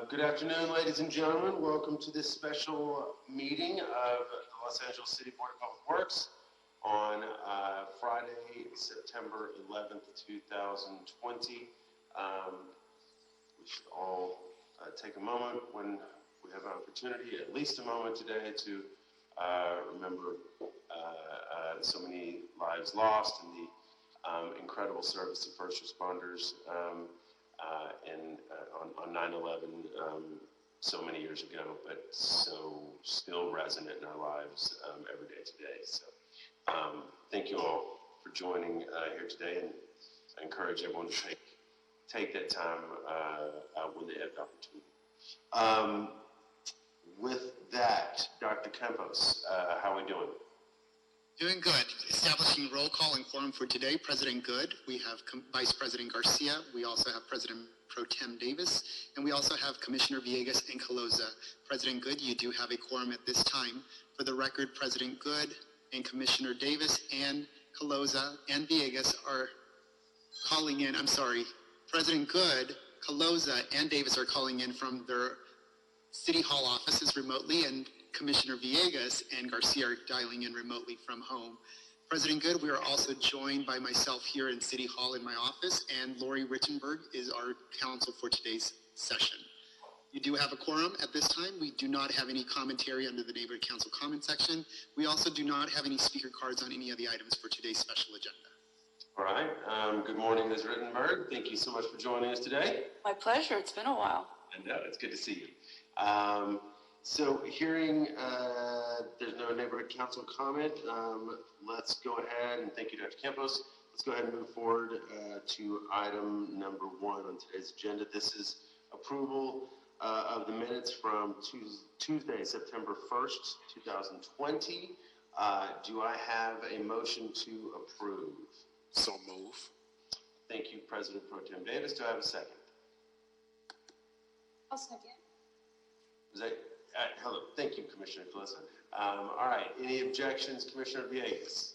Good afternoon, ladies and gentlemen. Welcome to this special meeting of the Los Angeles City Board of Public Works on Friday, September 11th, 2020. We should all take a moment when we have an opportunity, at least a moment today, to remember so many lives lost and the incredible service of first responders on 9/11 so many years ago, but so still resonant in our lives every day today. So thank you all for joining here today, and I encourage everyone to take that time when they have the opportunity. With that, Dr. Campos, how are we doing? Doing good. Establishing roll call and quorum for today. President Good. We have Vice President Garcia. We also have President Pro Tem Davis. And we also have Commissioner Villegas and Caloza. President Good, you do have a quorum at this time. For the record, President Good and Commissioner Davis and Caloza and Villegas are calling in. I'm sorry. President Good, Caloza, and Davis are calling in from their City Hall offices remotely, and Commissioner Villegas and Garcia are dialing in remotely from home. President Good, we are also joined by myself here in City Hall in my office, and Lori Rittenberg is our counsel for today's session. You do have a quorum at this time. We do not have any commentary under the Neighborhood Council comment section. We also do not have any speaker cards on any of the items for today's special agenda. All right. Good morning, Ms. Rittenberg. Thank you so much for joining us today. My pleasure. It's been a while. I know. It's good to see you. So hearing there's no neighborhood council comment, let's go ahead and thank you, Dr. Campos. Let's go ahead and move forward to item number 1 on today's agenda. This is approval of the minutes from Tuesday, September 1st, 2020. Do I have a motion to approve? So move. Thank you, President Pro Tem Davis. Do I have a second? I'll second. Is that, hello, thank you, Commissioner Pedersen. All right, any objections, Commissioner Villegas?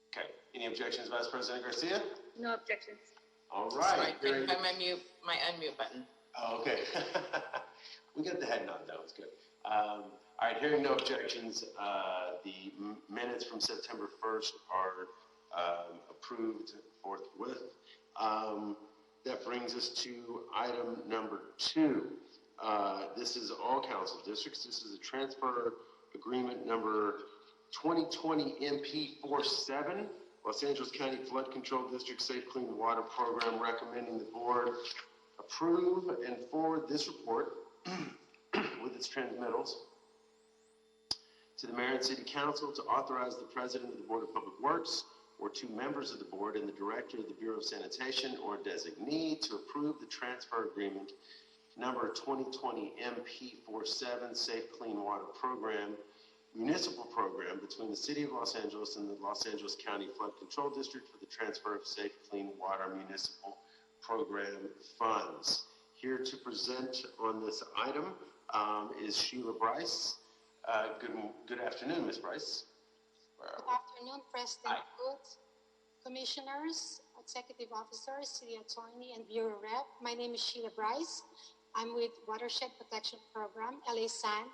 Okay, any objections, Vice President Garcia? No objections. All right. Sorry, I couldn't find my unmute button. Oh, okay. We got the head nod, that was good. All right, hearing no objections, the minutes from September 1st are approved forthwith. That brings us to item number 2. This is all council districts. This is a transfer agreement number 2020 MP 47, Los Angeles County Flood Control District Safe Clean Water Program, recommending the board approve and forward this report with its transmittals to the Mayor and City Council to authorize the President of the Board of Public Works or 2 members of the board and the Director of the Bureau of Sanitation or designee to approve the transfer agreement number 2020 MP 47 Safe Clean Water Program, municipal program between the City of Los Angeles and the Los Angeles County Flood Control District for the transfer of safe clean water municipal program funds. Here to present on this item is Sheila Bryce. Good afternoon, Ms. Bryce. Good afternoon, President Good, Commissioners, Executive Officers, City Attorney, and Bureau Rep. My name is Sheila Bryce. I'm with Watershed Protection Program, LA SAN,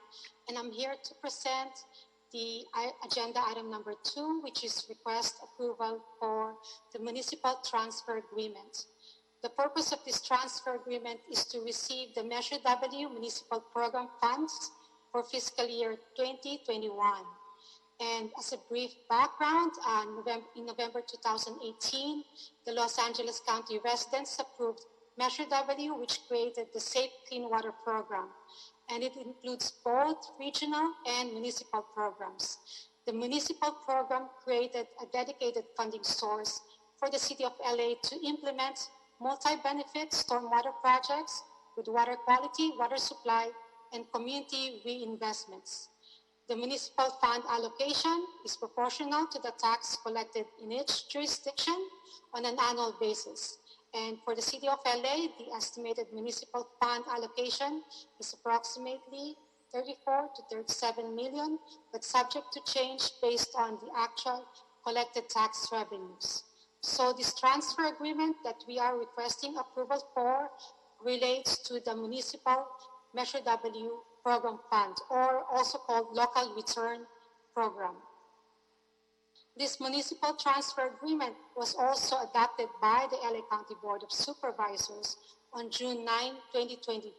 and I'm here to present the agenda item number 2, which is request approval for the municipal transfer agreement. The purpose of this transfer agreement is to receive the Measure W municipal program funds for fiscal year 2021. And as a brief background, in November 2018, the Los Angeles County residents approved Measure W, which created the Safe Clean Water Program. And it includes both regional and municipal programs. The municipal program created a dedicated funding source for the City of LA to implement multi-benefit stormwater projects with water quality, water supply, and community reinvestments. The municipal fund allocation is proportional to the tax collected in each jurisdiction on an annual basis. And for the City of LA, the estimated municipal fund allocation is approximately 34 to 37 million, but subject to change based on the actual collected tax revenues. So this transfer agreement that we are requesting approval for relates to the Municipal Measure W Program Fund, or also called Local Return Program. This municipal transfer agreement was also adopted by the LA County Board of Supervisors on June 9, 2020,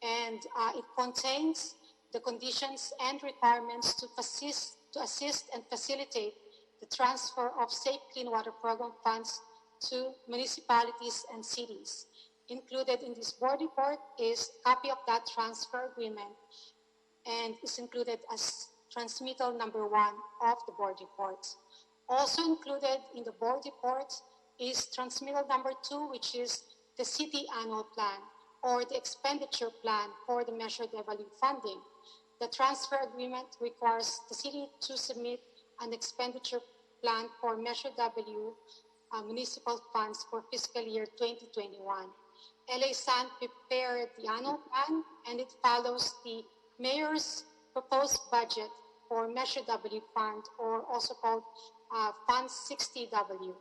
and it contains the conditions and requirements to assist and facilitate the transfer of safe clean water program funds to municipalities and cities. Included in this board report is a copy of that transfer agreement, and is included as transmittal number 1 of the board report. Also included in the board report is transmittal number 2, which is the city annual plan, or the expenditure plan for the Measure W funding. The transfer agreement requires the city to submit an expenditure plan for Measure W municipal funds for fiscal year 2021. LA San prepared the annual plan, and it follows the mayor's proposed budget for Measure W fund, or also called Fund 60W.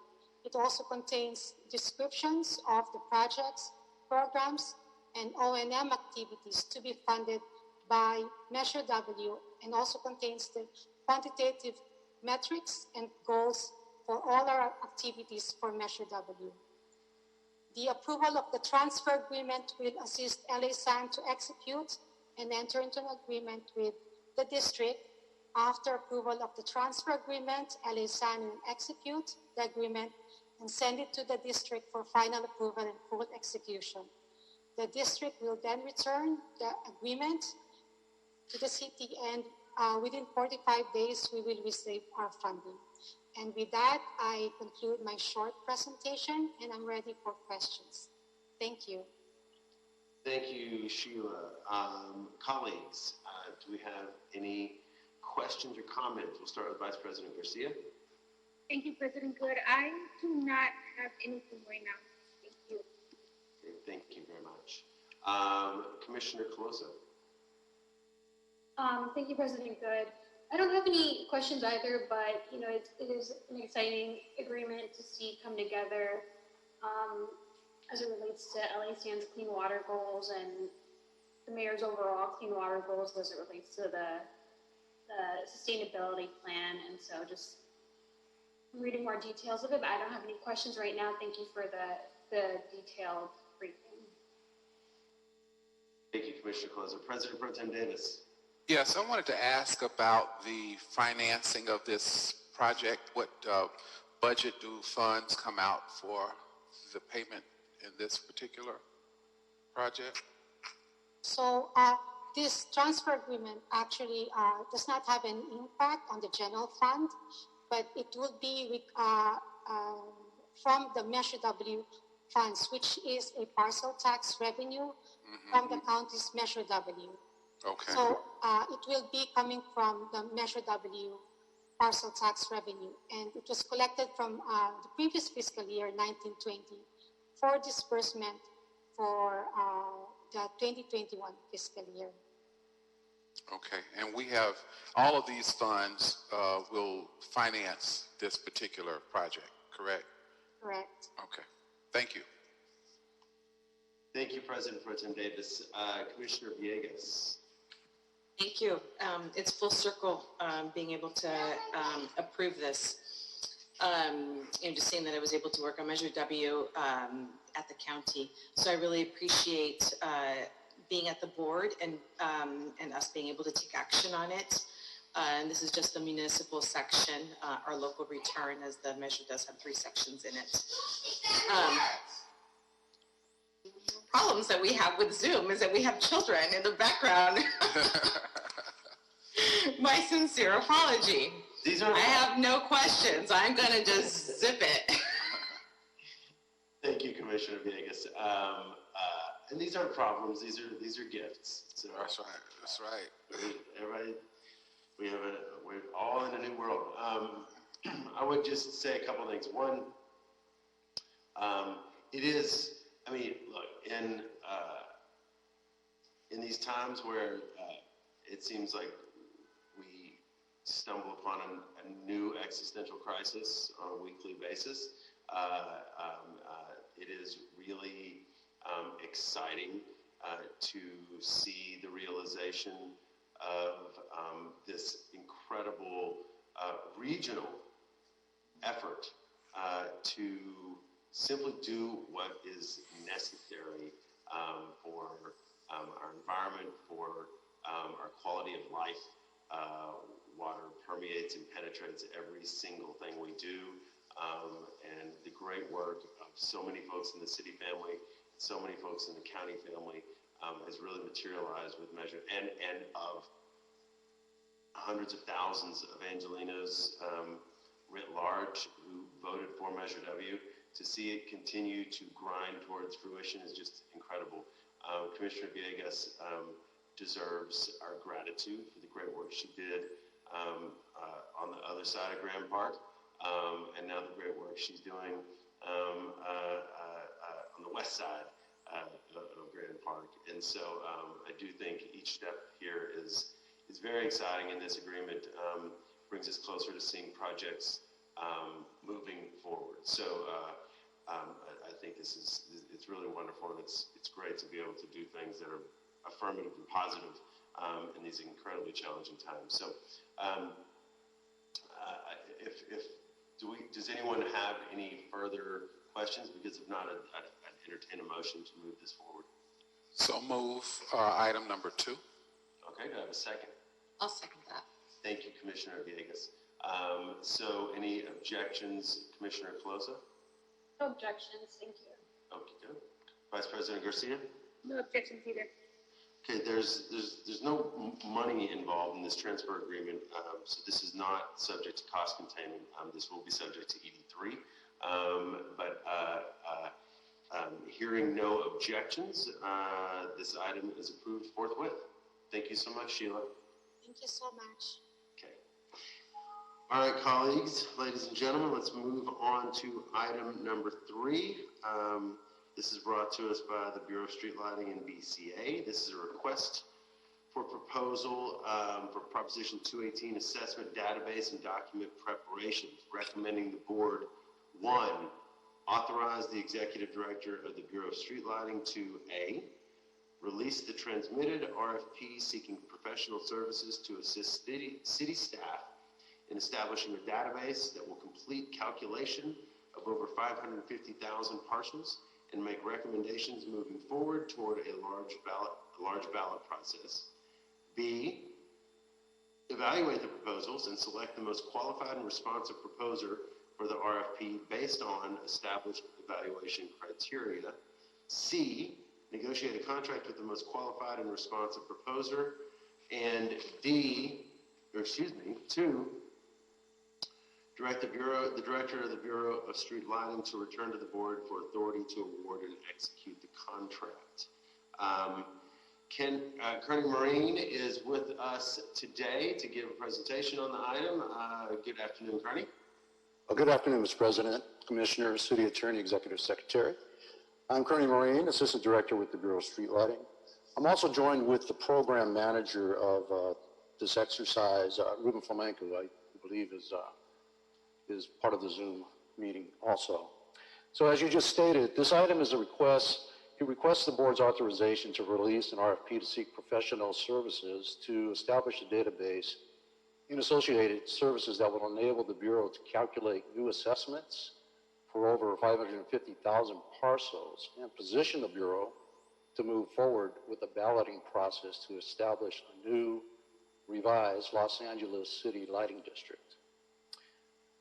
It also contains descriptions of the projects, programs, and O&M activities to be funded by Measure W, and also contains the quantitative metrics and goals for all our activities for Measure W. The approval of the transfer agreement will assist LA San to execute and enter into an agreement with the district. After approval of the transfer agreement, LA San will execute the agreement and send it to the district for final approval and full execution. The district will then return the agreement to the city, and within 45 days, we will receive our funding. And with that, I conclude my short presentation, and I'm ready for questions. Thank you. Thank you, Sheila. Colleagues, do we have any questions or comments? We'll start with Vice President Garcia. Thank you, President Good. I do not have anything right now. Thank you. Okay, thank you very much. Commissioner Calosa. Thank you, President Good. I don't have any questions either, but it is an exciting agreement to see come together as it relates to LA San's clean water goals and the mayor's overall clean water goals as it relates to the sustainability plan. And so just reading more details of it, but I don't have any questions right now. Thank you for the detailed briefing. Thank you, Commissioner Calosa. President Pro Tem Davis. Yes, I wanted to ask about the financing of this project. What budget do funds come out for the payment in this particular project? So this transfer agreement actually does not have an impact on the general fund, but it will be from the Measure W funds, which is a parcel tax revenue from the county's Measure W. Okay. So it will be coming from the Measure W parcel tax revenue, and it was collected from the previous fiscal year, 1920, for disbursement for the 2021 fiscal year. Okay, and we have, all of these funds will finance this particular project, correct? Correct. Okay, thank you. Thank you, President Pro Tem Davis. Commissioner Villegas. Thank you. It's full circle being able to approve this. Just seeing that I was able to work on Measure W at the county. So I really appreciate being at the board and us being able to take action on it. And this is just the municipal section. Our local return, as the measure does have 3 sections in it. Problems that we have with Zoom is that we have children in the background. My sincere apology. I have no questions. I'm going to just zip it. Thank you, Commissioner Villegas. And these aren't problems. These are gifts. So That's right. That's right. Everybody, we're all in a new world. I would just say a couple things. One, it is. I mean, look, in these times where it seems like stumble upon a new existential crisis on a weekly basis. It is really exciting to see the realization of this incredible regional effort to simply do what is necessary for our environment, for our quality of life. Water permeates and penetrates every single thing we do, and the great work of so many folks in the city family, so many folks in the county family has really materialized with Measure, and of hundreds of thousands of Angelinos writ large who voted for Measure W. To see it continue to grind towards fruition is just incredible. Commissioner Villegas deserves our gratitude for the great work she did on the other side of Grand Park, and now the great work she's doing on the west side of Grand Park. And so I do think each step here is very exciting, and this agreement brings us closer to seeing projects moving forward. So I think it's really wonderful, and it's great to be able to do things that are affirmative and positive in these incredibly challenging times. So does anyone have any further questions? Because if not, I'd entertain a motion to move this forward. So move item number 2. Okay, do I have a second? I'll second that. Thank you, Commissioner Villegas. So any objections, Commissioner Closa? No objections, thank you. Okay, good. Vice President Garcia? No objections either. Okay, there's no money involved in this transfer agreement, so this is not subject to cost containment. This will be subject to ED3, but hearing no objections, this item is approved forthwith. Thank you so much, Sheila. Thank you so much. Okay. All right, colleagues, ladies and gentlemen, let's move on to item number 3. This is brought to us by the Bureau of Street Lighting and BCA. This is a request for proposal for Proposition 218 assessment database and document preparation, recommending the board, 1, authorize the executive director of the Bureau of Street Lighting to A, release the transmitted RFP seeking professional services to assist city staff in establishing a database that will complete calculation of over 550,000 parcels and make recommendations moving forward toward a large ballot process. B, evaluate the proposals and select the most qualified and responsive proposer for the RFP based on established evaluation criteria. C, negotiate a contract with the most qualified and responsive proposer. And 2, direct the director of the Bureau of Street Lighting to return to the board for authority to award and execute the contract. Kearney Marine is with us today to give a presentation on the item. Good afternoon, Kearney. Well, good afternoon, Mr. President, Commissioner, City Attorney, Executive Secretary. I'm Kearney Marine, Assistant Director with the Bureau of Street Lighting. I'm also joined with the Program Manager of this exercise, Ruben Flamenco, I believe is part of the Zoom meeting also. So as you just stated, this item is a request. He requests the board's authorization to release an RFP to seek professional services to establish a database and associated services that will enable the Bureau to calculate new assessments for over 550,000 parcels and position the Bureau to move forward with a balloting process to establish a new revised Los Angeles City Lighting District.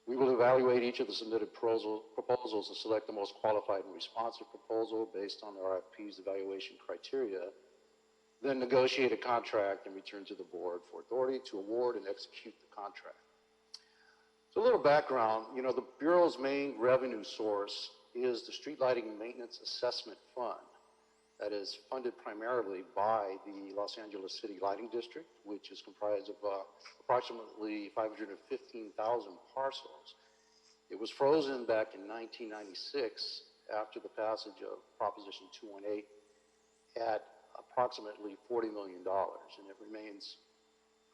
We will evaluate each of the submitted proposals and select the most qualified and responsive proposal based on the RFP's evaluation criteria, then negotiate a contract and return to the board for authority to award and execute the contract. So a little background, the Bureau's main revenue source is the Street Lighting Maintenance Assessment Fund that is funded primarily by the Los Angeles City Lighting District, which is comprised of approximately 515,000 parcels. It was frozen back in 1996 after the passage of Proposition 218 at approximately $40 million, and it remains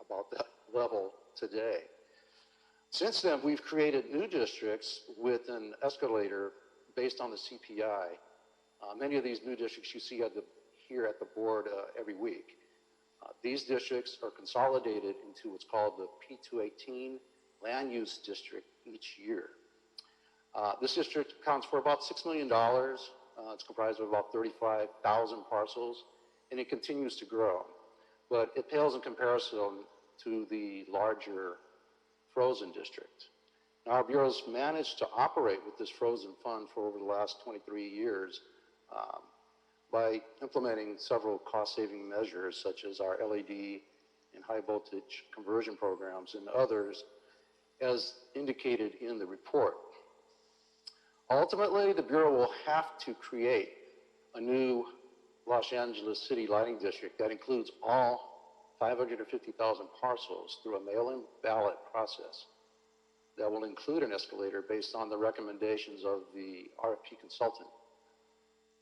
about that level today. Since then, we've created new districts with an escalator based on the CPI. Many of these new districts you see here at the board every week. These districts are consolidated into what's called the P218 land use district each year. This district accounts for about $6 million. It's comprised of about 35,000 parcels, and it continues to grow. But it pales in comparison to the larger frozen district. Now, our bureau's managed to operate with this frozen fund for over the last 23 years by implementing several cost-saving measures, such as our LED and high voltage conversion programs and others, as indicated in the report. Ultimately, the Bureau will have to create a new Los Angeles City lighting district that includes all 550,000 parcels through a mail-in ballot process that will include an escalator based on the recommendations of the RFP consultant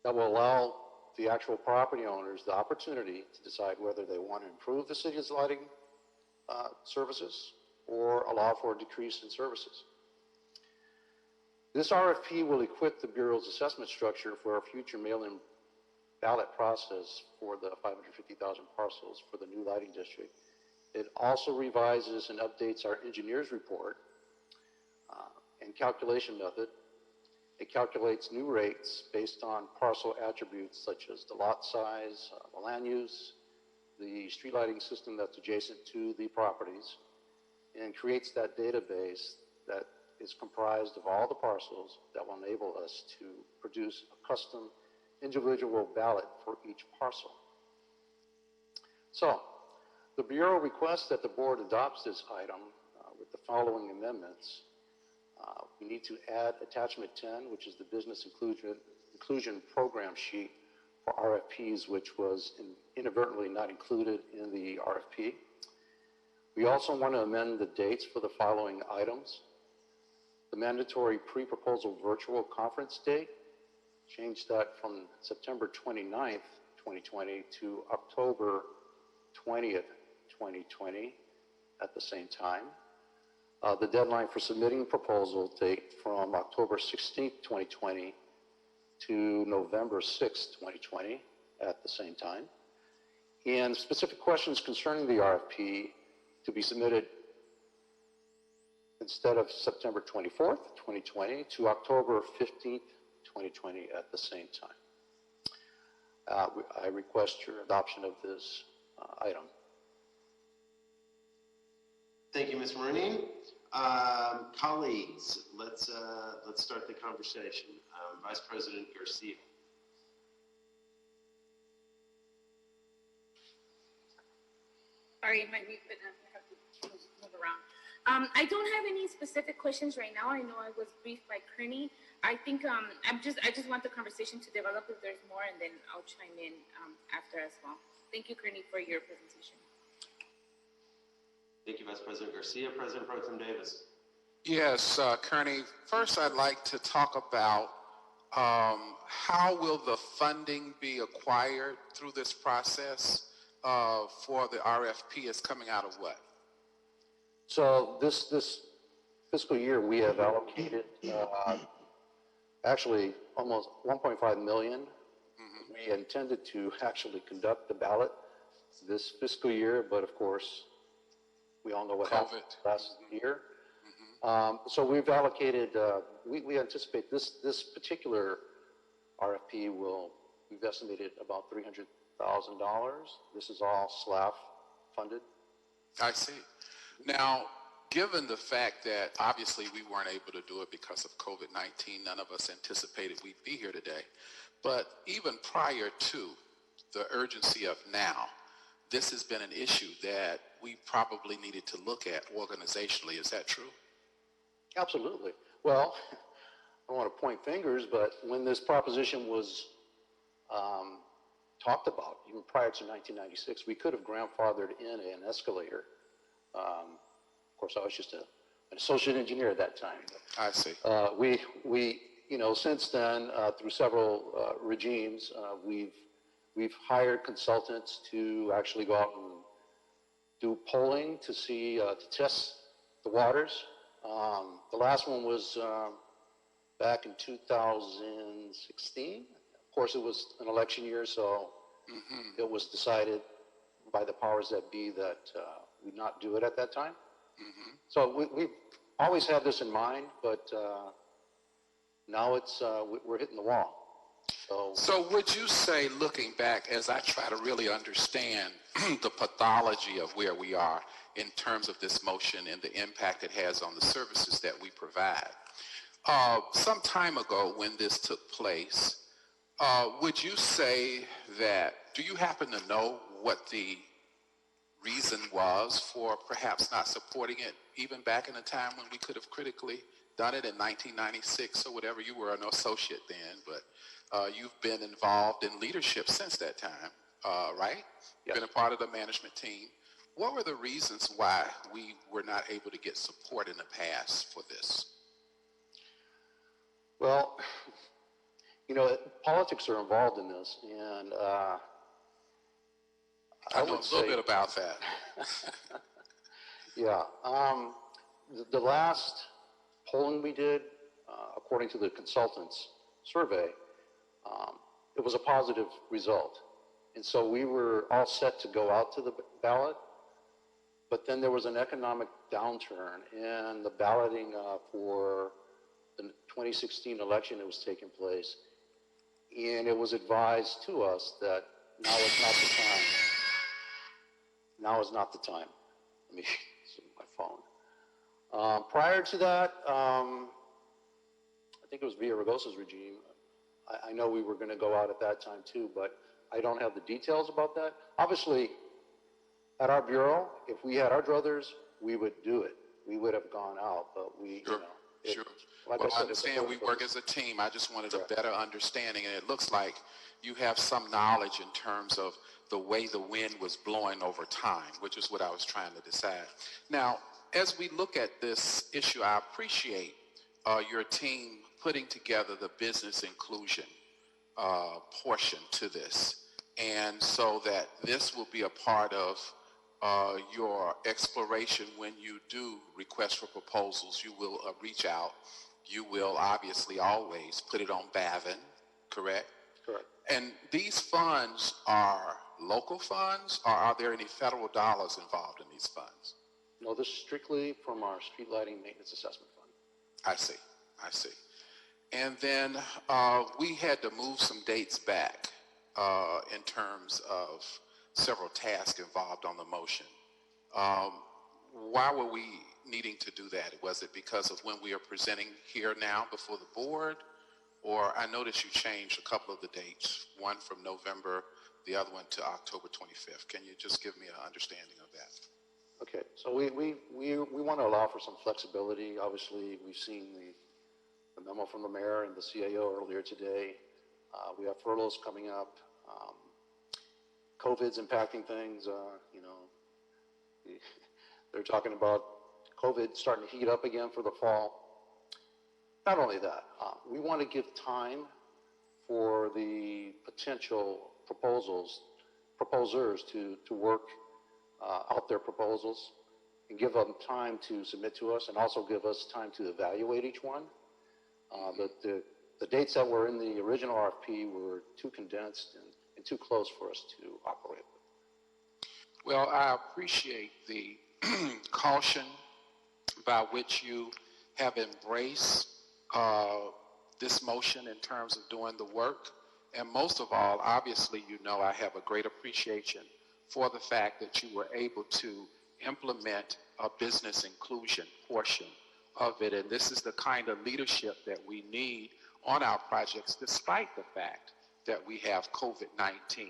that will allow the actual property owners the opportunity to decide whether they want to improve the city's lighting services or allow for a decrease in services. This RFP will equip the Bureau's assessment structure for a future mail-in ballot process for the 550,000 parcels for the new lighting district. It also revises and updates our engineer's report and calculation method. It calculates new rates based on parcel attributes such as the lot size, the land use, the street lighting system that's adjacent to the properties, and creates that database that is comprised of all the parcels that will enable us to produce a custom individual ballot for each parcel. So, the Bureau requests that the board adopts this item with the following amendments. We need to add attachment 10, which is the business inclusion program sheet for RFPs, which was inadvertently not included in the RFP. We also want to amend the dates for the following items. The mandatory pre-proposal virtual conference date, change that from September 29th, 2020 to October 20th, 2020 at the same time. The deadline for submitting proposal date from October 16th, 2020 to November 6th, 2020 at the same time. And specific questions concerning the RFP to be submitted instead of September 24th, 2020 to October 15th, 2020 at the same time. I request your adoption of this item. Thank you, Ms. Maroney. Colleagues, let's start the conversation. Vice President Garcia. Sorry, my mute, but I have to move around. I don't have any specific questions right now. I know I was briefed by Kearney. I think I just want the conversation to develop if there's more, and then I'll chime in after as well. Thank you, Kearney, for your presentation. Thank you, Vice President Garcia. President Pro Tem Davis. Yes, Kearney, first I'd like to talk about how will the funding be acquired through this process for the RFP is coming out of what? So this fiscal year we have allocated actually almost 1.5 million. We intended to actually conduct the ballot this fiscal year, but of course, we all know what happened last year. So we've allocated, we anticipate this particular RFP we've estimated about $300,000. This is all SLAF funded. I see. Now, given the fact that obviously we weren't able to do it because of COVID-19, none of us anticipated we'd be here today. But even prior to the urgency of now, this has been an issue that we probably needed to look at organizationally. Is that true? Absolutely. Well, I don't want to point fingers, but when this proposition was talked about, even prior to 1996, we could have grandfathered in an escalator. Of course, I was just an associate engineer at that time. I see. We since then, through several regimes, we've hired consultants to actually go out and do polling to see, to test the waters. The last one was back in 2016. Of course, it was an election year, so it was decided by the powers that be that we'd not do it at that time. So we've always had this in mind, but now it's we're hitting the wall. So would you say, looking back, as I try to really understand the pathology of where we are in terms of this motion and the impact it has on the services that we provide, some time ago when this took place, would you say that, do you happen to know what the reason was for perhaps not supporting it, even back in a time when we could have critically done it in 1996 or whatever? You were an associate then, but you've been involved in leadership since that time, right? You've been a part of the management team. What were the reasons why we were not able to get support in the past for this? Well, you know, politics are involved in this, and I know a little bit about that. Yeah. The last polling we did, according to the consultant's survey, it was a positive result. And so we were all set to go out to the ballot, but then there was an economic downturn, and the balloting for the 2016 election that was taking place, and it was advised to us that now is not the time. Now is not the time. Let me see my phone. Prior to that, I think it was Villaraigosa's regime. I know we were going to go out at that time too, but I don't have the details about that. Obviously, at our bureau, if we had our druthers, we would do it. We would have gone out, but we, Sure. you know. Sure. Like Well, I I said, understand we work as a team. I just wanted a better understanding, and it looks like you have some knowledge in terms of the way the wind was blowing over time, which is what I was trying to decide. Now, as we look at this issue, I appreciate your team putting together the business inclusion portion to this, and so that this will be a part of your exploration when you do request for proposals. You will reach out. You will obviously always put it on Bavin, correct? Correct. And these funds are local funds, or are there any federal dollars involved in these funds? No, this is strictly from our street lighting maintenance assessment fund. I see, I see. And then we had to move some dates back in terms of several tasks involved on the motion. Why were we needing to do that? Was it because of when we are presenting here now before the board? Or I noticed you changed a couple of the dates, one from November, the other one to October 25th. Can you just give me an understanding of that? Okay, so we want to allow for some flexibility. Obviously, we've seen the memo from the mayor and the CAO earlier today. We have furloughs coming up. COVID's impacting things. You know, they're talking about COVID starting to heat up again for the fall. Not only that, we want to give time for the potential proposers to work out their proposals and give them time to submit to us, and also give us time to evaluate each one. The dates that were in the original RFP were too condensed and too close for us to operate with. Well, I appreciate the caution by which you have embraced this motion in terms of doing the work. And most of all, obviously, you know, I have a great appreciation for the fact that you were able to implement a business inclusion portion of it. And this is the kind of leadership that we need on our projects, despite the fact that we have COVID-19,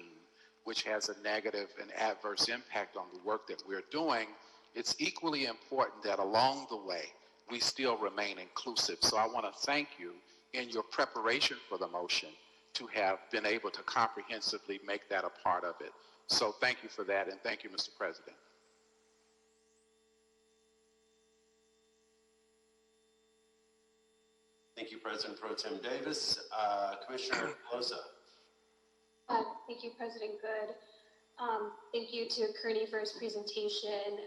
which has a negative and adverse impact on the work that we're doing. It's equally important that along the way, we still remain inclusive. So I want to thank you in your preparation for the motion to have been able to comprehensively make that a part of it. So thank you for that, and thank you, Mr. President. Thank you, President Pro Tem Davis. Commissioner Pelosa. Thank you, President Good. Thank you to Kearney for his presentation.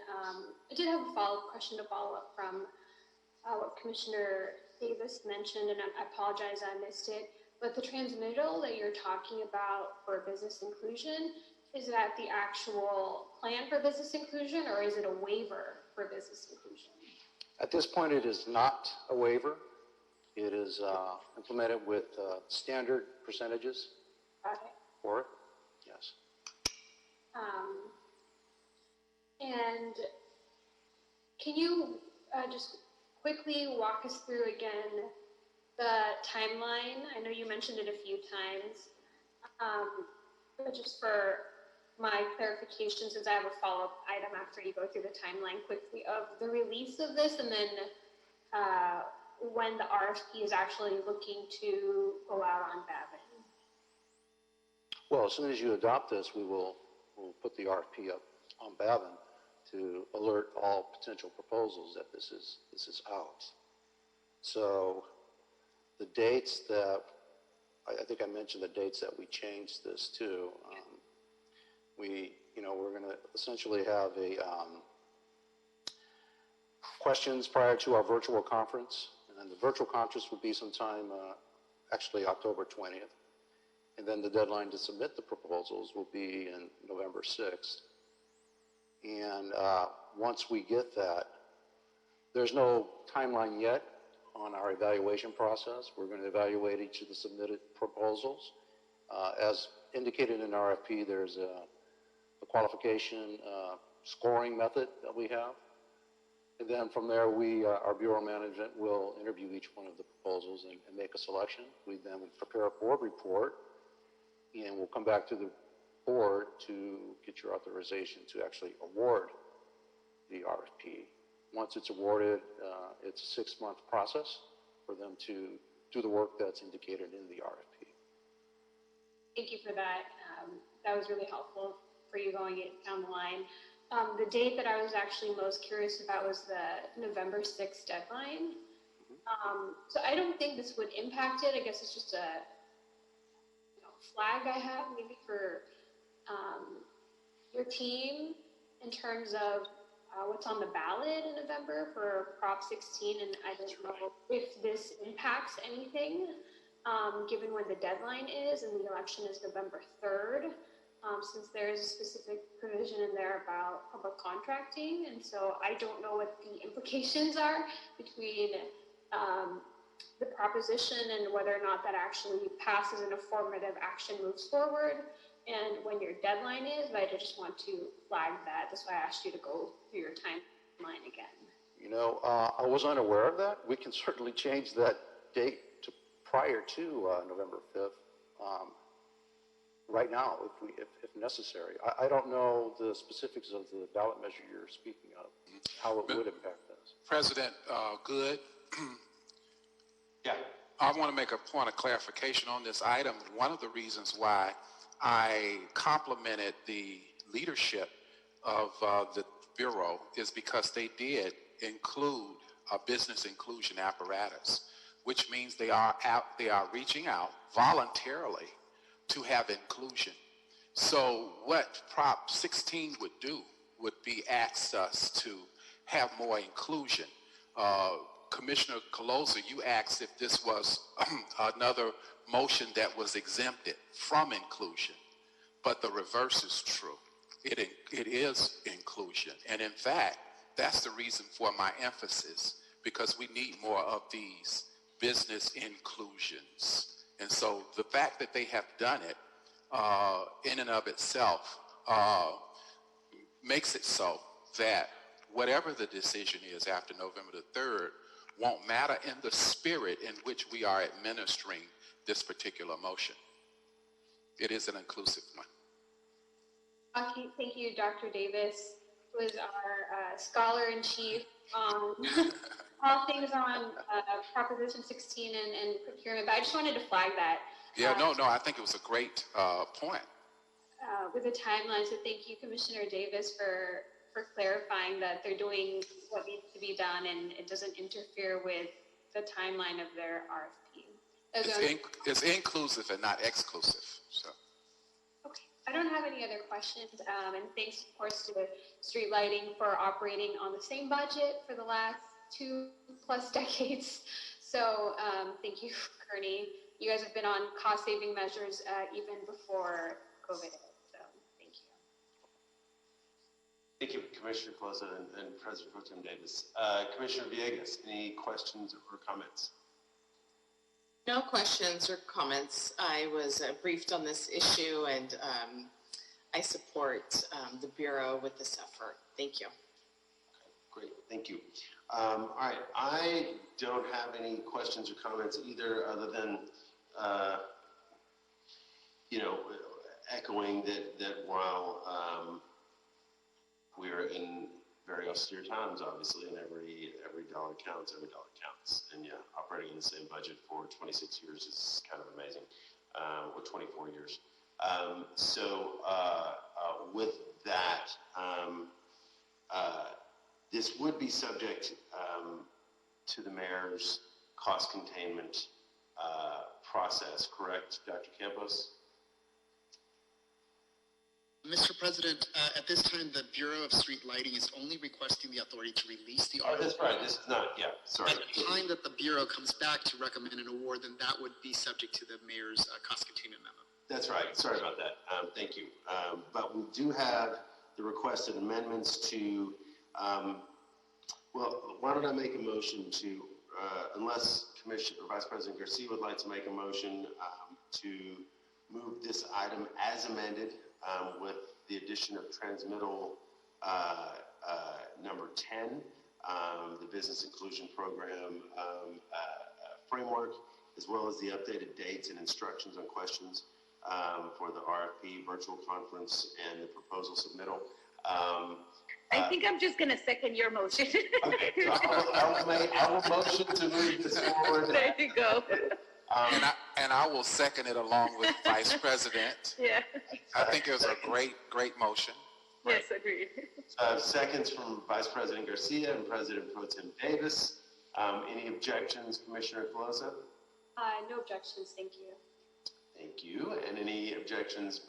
I did have a follow-up question to follow up from what Commissioner Davis mentioned, and I apologize I missed it. But the transmittal that you're talking about for business inclusion, is that the actual plan for business inclusion, or is it a waiver for business inclusion? At this point, it is not a waiver. It is implemented with standard percentages for it, yes. And can you just quickly walk us through again the timeline? I know you mentioned it a few times, but just for my clarification, since I have a follow-up item after you go through the timeline quickly of the release of this, and then when the RFP is actually looking to go out on Babin. Well, as soon as you adopt this, we'll put the RFP up on Babin to alert all potential proposals that this is out. So the dates that, I think I mentioned the dates that we changed this to. We're going to essentially have a questions prior to our virtual conference, and then the virtual conference will be sometime, actually October 20th, and then the deadline to submit the proposals will be in November 6th. And once we get that, there's no timeline yet on our evaluation process. We're going to evaluate each of the submitted proposals. As indicated in RFP, there's a qualification scoring method that we have. And then from there, our Bureau Management will interview each one of the proposals and make a selection. We then prepare a board report, and we'll come back to the board to get your authorization to actually award the RFP. Once it's awarded, it's a 6-month process for them to do the work that's indicated in the RFP. Thank you for that. That was really helpful for you going down the line. The date that I was actually most curious about was the November 6th deadline. So I don't think this would impact it. I guess it's just a flag I have maybe for your team in terms of what's on the ballot in November for Prop 16, and I don't know if this impacts anything, given when the deadline is, and the election is November 3rd, since there is a specific provision in there about public contracting, and so I don't know what the implications are between the proposition and whether or not that actually passes and a formative action moves forward, and when your deadline is, but I just want to flag that. That's why I asked you to go through your timeline again. I was unaware of that. We can certainly change that date to prior to November 5th right now if necessary. I don't know the specifics of the ballot measure you're speaking of, how it would impact this. President Good. Yeah. I want to make a point of clarification on this item. One of the reasons why I complimented the leadership of the Bureau is because they did include a business inclusion apparatus, which means they are reaching out voluntarily to have inclusion. So what Prop 16 would do would be ask us to have more inclusion. Commissioner Caloza, you asked if this was another motion that was exempted from inclusion, but the reverse is true. It is inclusion, and in fact, that's the reason for my emphasis, because we need more of these business inclusions. And so the fact that they have done it in and of itself makes it so that whatever the decision is after November the 3rd won't matter in the spirit in which we are administering this particular motion. It is an inclusive one. Okay, thank you, Dr. Davis, who is our scholar-in-chief on all things on Proposition 16 and procurement. But I just wanted to flag that. Yeah, no, I think it was a great point. With the timeline, so thank you, Commissioner Davis, for clarifying that they're doing what needs to be done and it doesn't interfere with the timeline of their RFP. It's inclusive and not exclusive. So. Okay, I don't have any other questions, and thanks, of course, to Street Lighting for operating on the same budget for the last 2+ decades. So thank you, Kearney. You guys have been on cost-saving measures even before COVID hit, so thank you. Thank you, Commissioner Closa and President Pro Tem Davis. Commissioner Villegas, any questions or comments? No questions or comments. I was briefed on this issue, and I support the Bureau with this effort. Thank you. Great, thank you. All right, I don't have any questions or comments either, other than, echoing that while we're in very austere times, obviously, and every dollar counts, and yeah, operating in the same budget for 26 years is kind of amazing, or 24 years. With that, this would be subject to the mayor's cost containment process, correct, Dr. Campos? Mr. President, at this time, the Bureau of Street Lighting is only requesting the authority to release the Oh, that's right. This is not, yeah, sorry. At the time that the Bureau comes back to recommend an award, then that would be subject to the mayor's cost containment memo. That's right. Sorry about that. Thank you. But we do have the requested amendments to, well, why don't I make a motion to, unless Commissioner or Vice President Garcia would like to make a motion to move this item as amended with the addition of transmittal number 10, the Business Inclusion Program framework, as well as the updated dates and instructions on questions for the RFP virtual conference and the proposal submittal. I think I'm just going to second your motion. Okay, so I will motion to move this forward. There you go. And I will second it along with Vice President. Yeah. I think it was a great motion. Yes, agreed. Seconds from Vice President Garcia and President Pro Tem Davis. Any objections, Commissioner Colosa? No objections, thank you. Thank you. And any objections,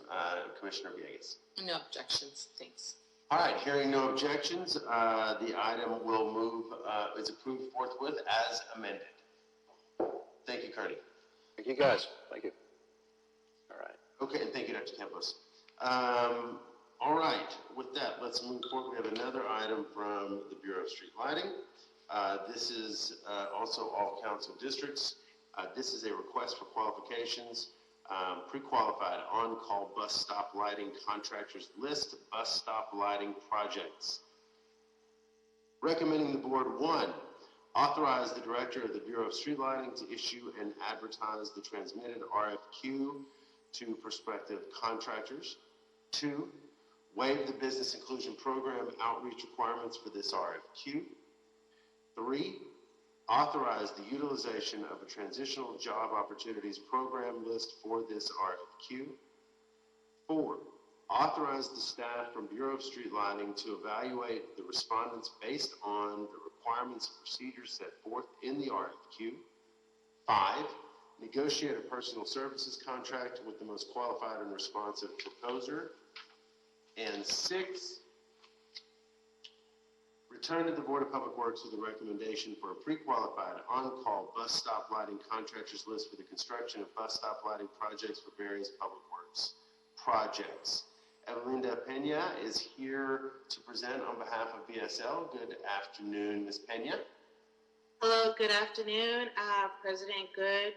Commissioner Villegas? No objections. Thanks. All right, hearing no objections, the item will move, is approved forthwith as amended. Thank you, Kearney. Thank you, guys. Thank you. All right. Okay, and thank you, Dr. Campos. All right, with that, let's move forward. We have another item from the Bureau of Street Lighting. This is also all council districts. This is a request for qualifications. Pre-qualified on-call bus stop lighting contractors list bus stop lighting projects. Recommending the board, 1, authorize the director of the Bureau of Street Lighting to issue and advertise the transmitted RFQ to prospective contractors. 2, waive the business inclusion program outreach requirements for this RFQ. 3, authorize the utilization of a transitional job opportunities program list for this RFQ. 4, authorize the staff from Bureau of Street Lighting to evaluate the respondents based on the requirements and procedures set forth in the RFQ. 5, negotiate a personal services contract with the most qualified and responsive proposer. And 6, return to the Board of Public Works with a recommendation for a pre-qualified on-call bus stop lighting contractors list for the construction of bus stop lighting projects for various public works projects. Evelinda Pena is here to present on behalf of BSL. Good afternoon, Ms. Pena. Hello, good afternoon, President Good,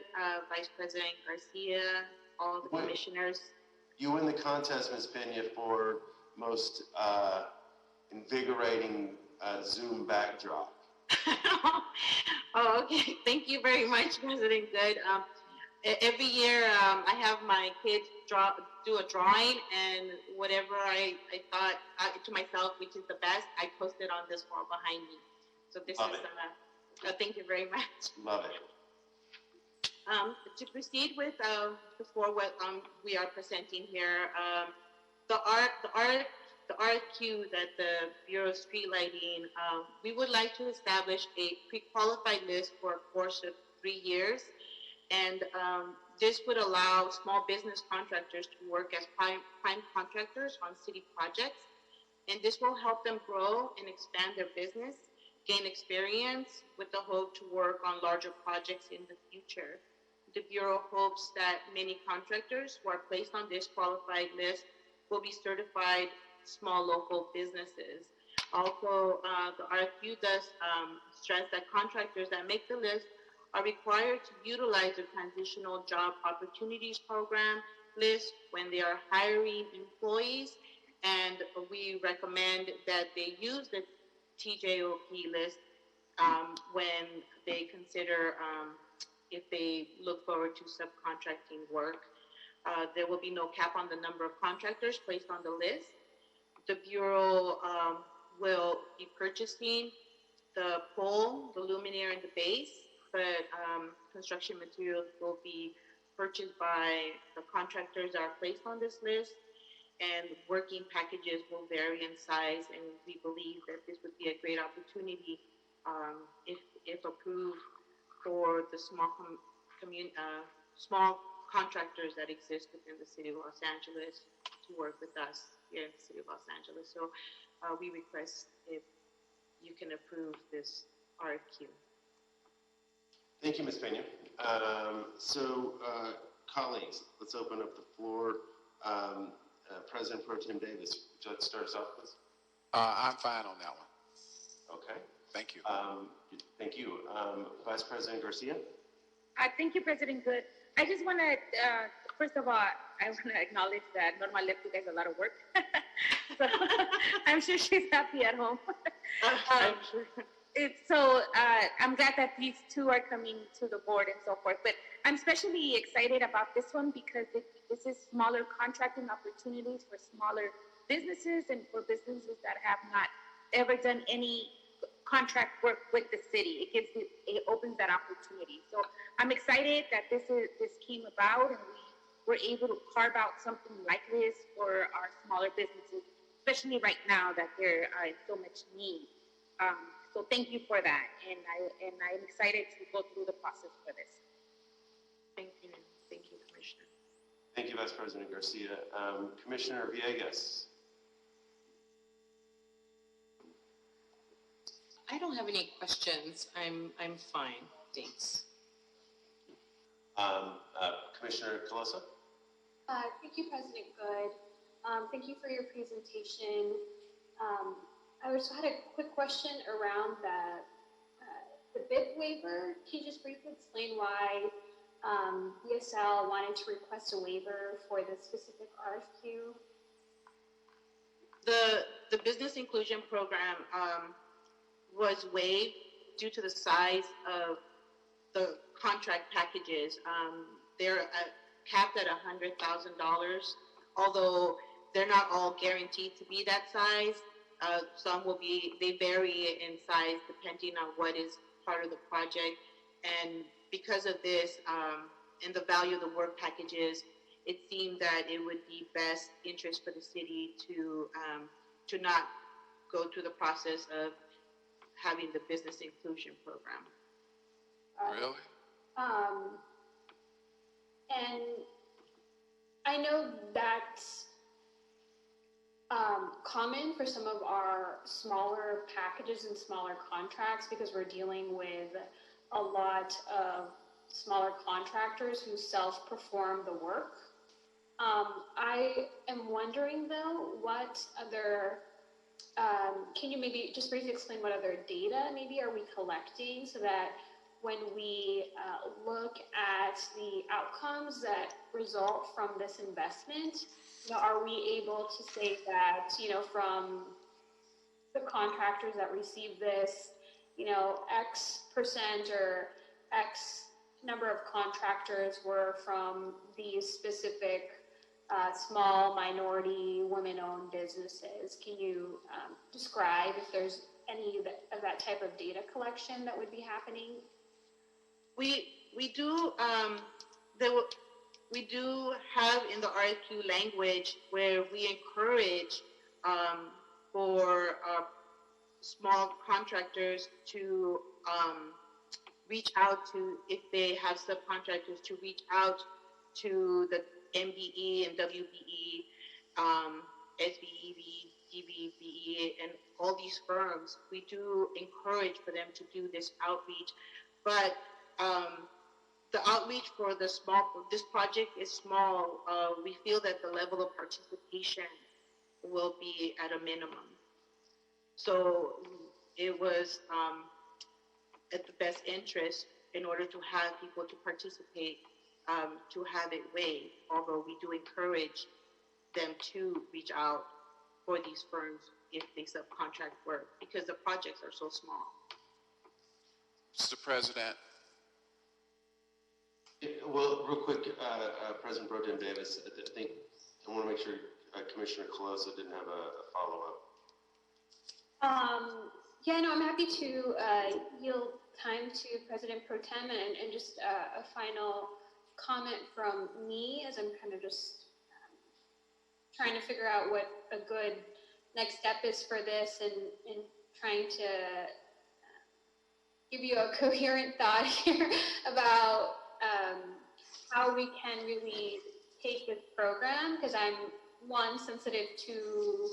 Vice President Garcia, all the commissioners. You win the contest, Ms. Pena, for most invigorating Zoom backdrop. Oh, okay. Thank you very much, President Good. Every year, I have my kids do a drawing, and whatever I thought to myself, which is the best, I post it on this wall behind me. So this Love is, thank you very much. Love it. To proceed with before what we are presenting here, the RFQ that the Bureau of Street Lighting, we would like to establish a pre-qualified list for a course of 3 years, and This would allow small business contractors to work as prime contractors on city projects, and this will help them grow and expand their business, gain experience with the hope to work on larger projects in the future. The Bureau hopes that many contractors who are placed on this qualified list will be certified small local businesses. Also, the RFQ does stress that contractors that make the list are required to utilize the Transitional Job Opportunities Program list when they are hiring employees, and we recommend that they use the TJOP list when they consider if they look forward to subcontracting work. There will be no cap on the number of contractors placed on the list. The Bureau will be purchasing the pole, the luminaire, and the base, but construction materials will be purchased by the contractors that are placed on this list, and working packages will vary in size, and we believe that this would be a great opportunity if approved for the small contractors that exist within the city of Los Angeles to work with us here in the city of Los Angeles. So we request if you can approve this RFQ. Thank you, Ms. Pena. Colleagues, let's open up the floor. President Pro Tem Davis, would you like to start us off, please? I'm fine on that one. Okay. Thank you. Thank you. Vice President Garcia? Thank you, President Good. I just want to, first of all, I want to acknowledge that Norma left you guys a lot of work. So I'm sure she's happy at home. I'm sure. I'm glad that these two are coming to the board and so forth. But I'm especially excited about this one because this is smaller contracting opportunities for smaller businesses and for businesses that have not ever done any contract work with the city. It opens that opportunity. So I'm excited that this came about and we were able to carve out something like this for our smaller businesses, especially right now that they're in so much need. So thank you for that, and I'm excited to go through the process for this. Thank you, Commissioner. Thank you, Vice President Garcia. Commissioner Villegas. I don't have any questions. I'm fine. Thanks. Commissioner Calosa. Thank you, President Good. Thank you for your presentation. I also had a quick question around the bid waiver. Can you just briefly explain why BSL wanted to request a waiver for this specific RFQ? The business inclusion program was waived due to the size of the contract packages. They're capped at $100,000, although they're not all guaranteed to be that size. Some they vary in size depending on what is part of the project. And because of this and the value of the work packages, it seemed that it would be best interest for the city to not go through the process of having the business inclusion program. Really? And I know that's common for some of our smaller packages and smaller contracts because we're dealing with a lot of smaller contractors who self-perform the work. I am wondering though, what other, can you maybe just briefly explain what other data maybe are we collecting so that when we look at the outcomes that result from this investment, are we able to say that, from the contractors that receive this, X percent or X number of contractors were from these specific small minority women-owned businesses? Can you describe if there's any of that type of data collection that would be happening? We do we do have in the RFQ language where we encourage for small contractors to reach out to, if they have subcontractors, to reach out to the MBE and WBE, SBEB, DBBE, and all these firms. We do encourage for them to do this outreach, but the outreach for this project is small. We feel that the level of participation will be at a minimum. So it was at the best interest, in order to have people to participate, to have it waived, although we do encourage them to reach out for these firms if they subcontract work, because the projects are so small. Mr. President. Well, real quick, President Pro Tem Davis, I want to make sure Commissioner Colosa didn't have a follow-up. Yeah, no, I'm happy to yield time to President Pro Tem and just a final comment from me, as I'm kind of just trying to figure out what a good next step is for this, and trying to give you a coherent thought here about how we can really take this program, because I'm, one, sensitive to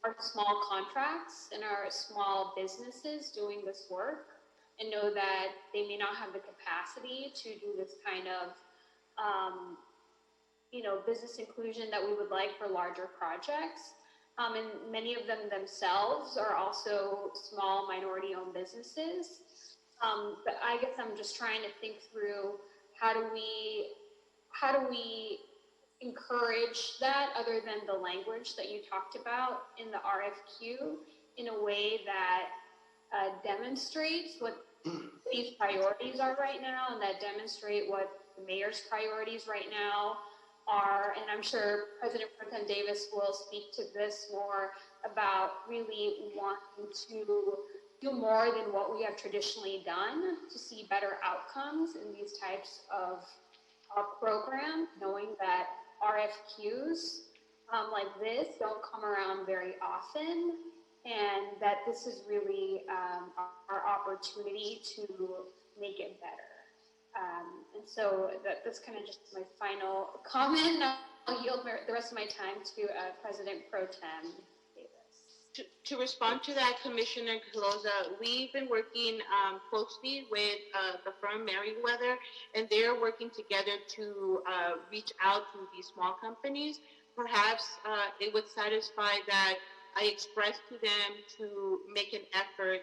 our small contracts and our small businesses doing this work, and know that they may not have the capacity to do this kind of business inclusion that we would like for larger projects. And many of them themselves are also small minority-owned businesses. But I guess I'm just trying to think through how do we encourage that, other than the language that you talked about in the RFQ, in a way that demonstrates what these priorities are right now, and that demonstrate what the mayor's priorities right now are. And I'm sure President Pro Tem Davis will speak to this more, about really wanting to do more than what we have traditionally done to see better outcomes in these types of programs, knowing that RFQs like this don't come around very often, and that this is really our opportunity to make it better. And so that's kind of just my final comment. I'll yield the rest of my time to President Pro Tem Davis. To respond to that, Commissioner Colosa, we've been working closely with the firm Merriweather, and they're working together to reach out to these small companies. Perhaps it would satisfy that I expressed to them to make an effort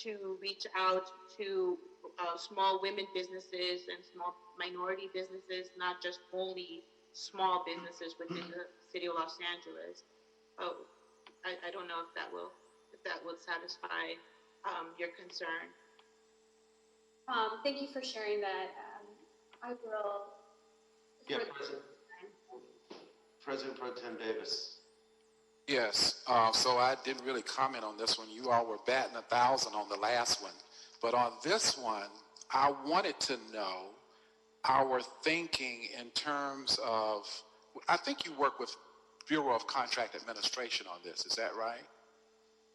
to reach out to small women businesses and small minority businesses, not just only small businesses within the city of Los Angeles. I don't know if that will satisfy your concern. Thank you for sharing that. I will. Yeah, President Pro Tem Davis. Yes, so I didn't really comment on this one. You all were batting 1,000 on the last one. But on this one, I wanted to know our thinking in terms of, I think you work with Bureau of Contract Administration on this, is that right?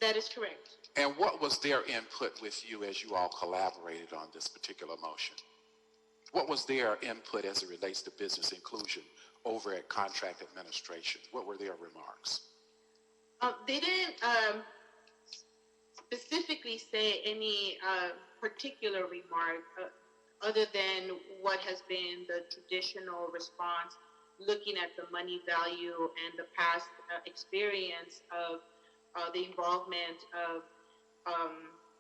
That is correct. And what was their input with you as you all collaborated on this particular motion? What was their input as it relates to business inclusion over at Contract Administration? What were their remarks? They didn't specifically say any particular remark other than what has been the traditional response, looking at the money value and the past experience of the involvement of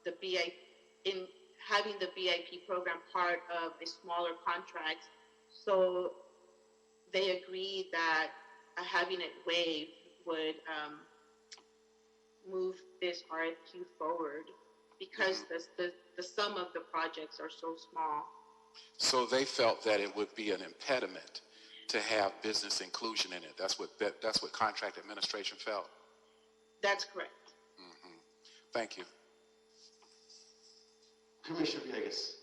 the BIP in having the BIP program part of a smaller contract. So they agreed that having it waived would move this RFQ forward, because the sum of the projects are so small. So they felt that it would be an impediment to have business inclusion in it. That's what Contract Administration felt. That's correct. Mm-hmm. Thank you. Commissioner Villegas.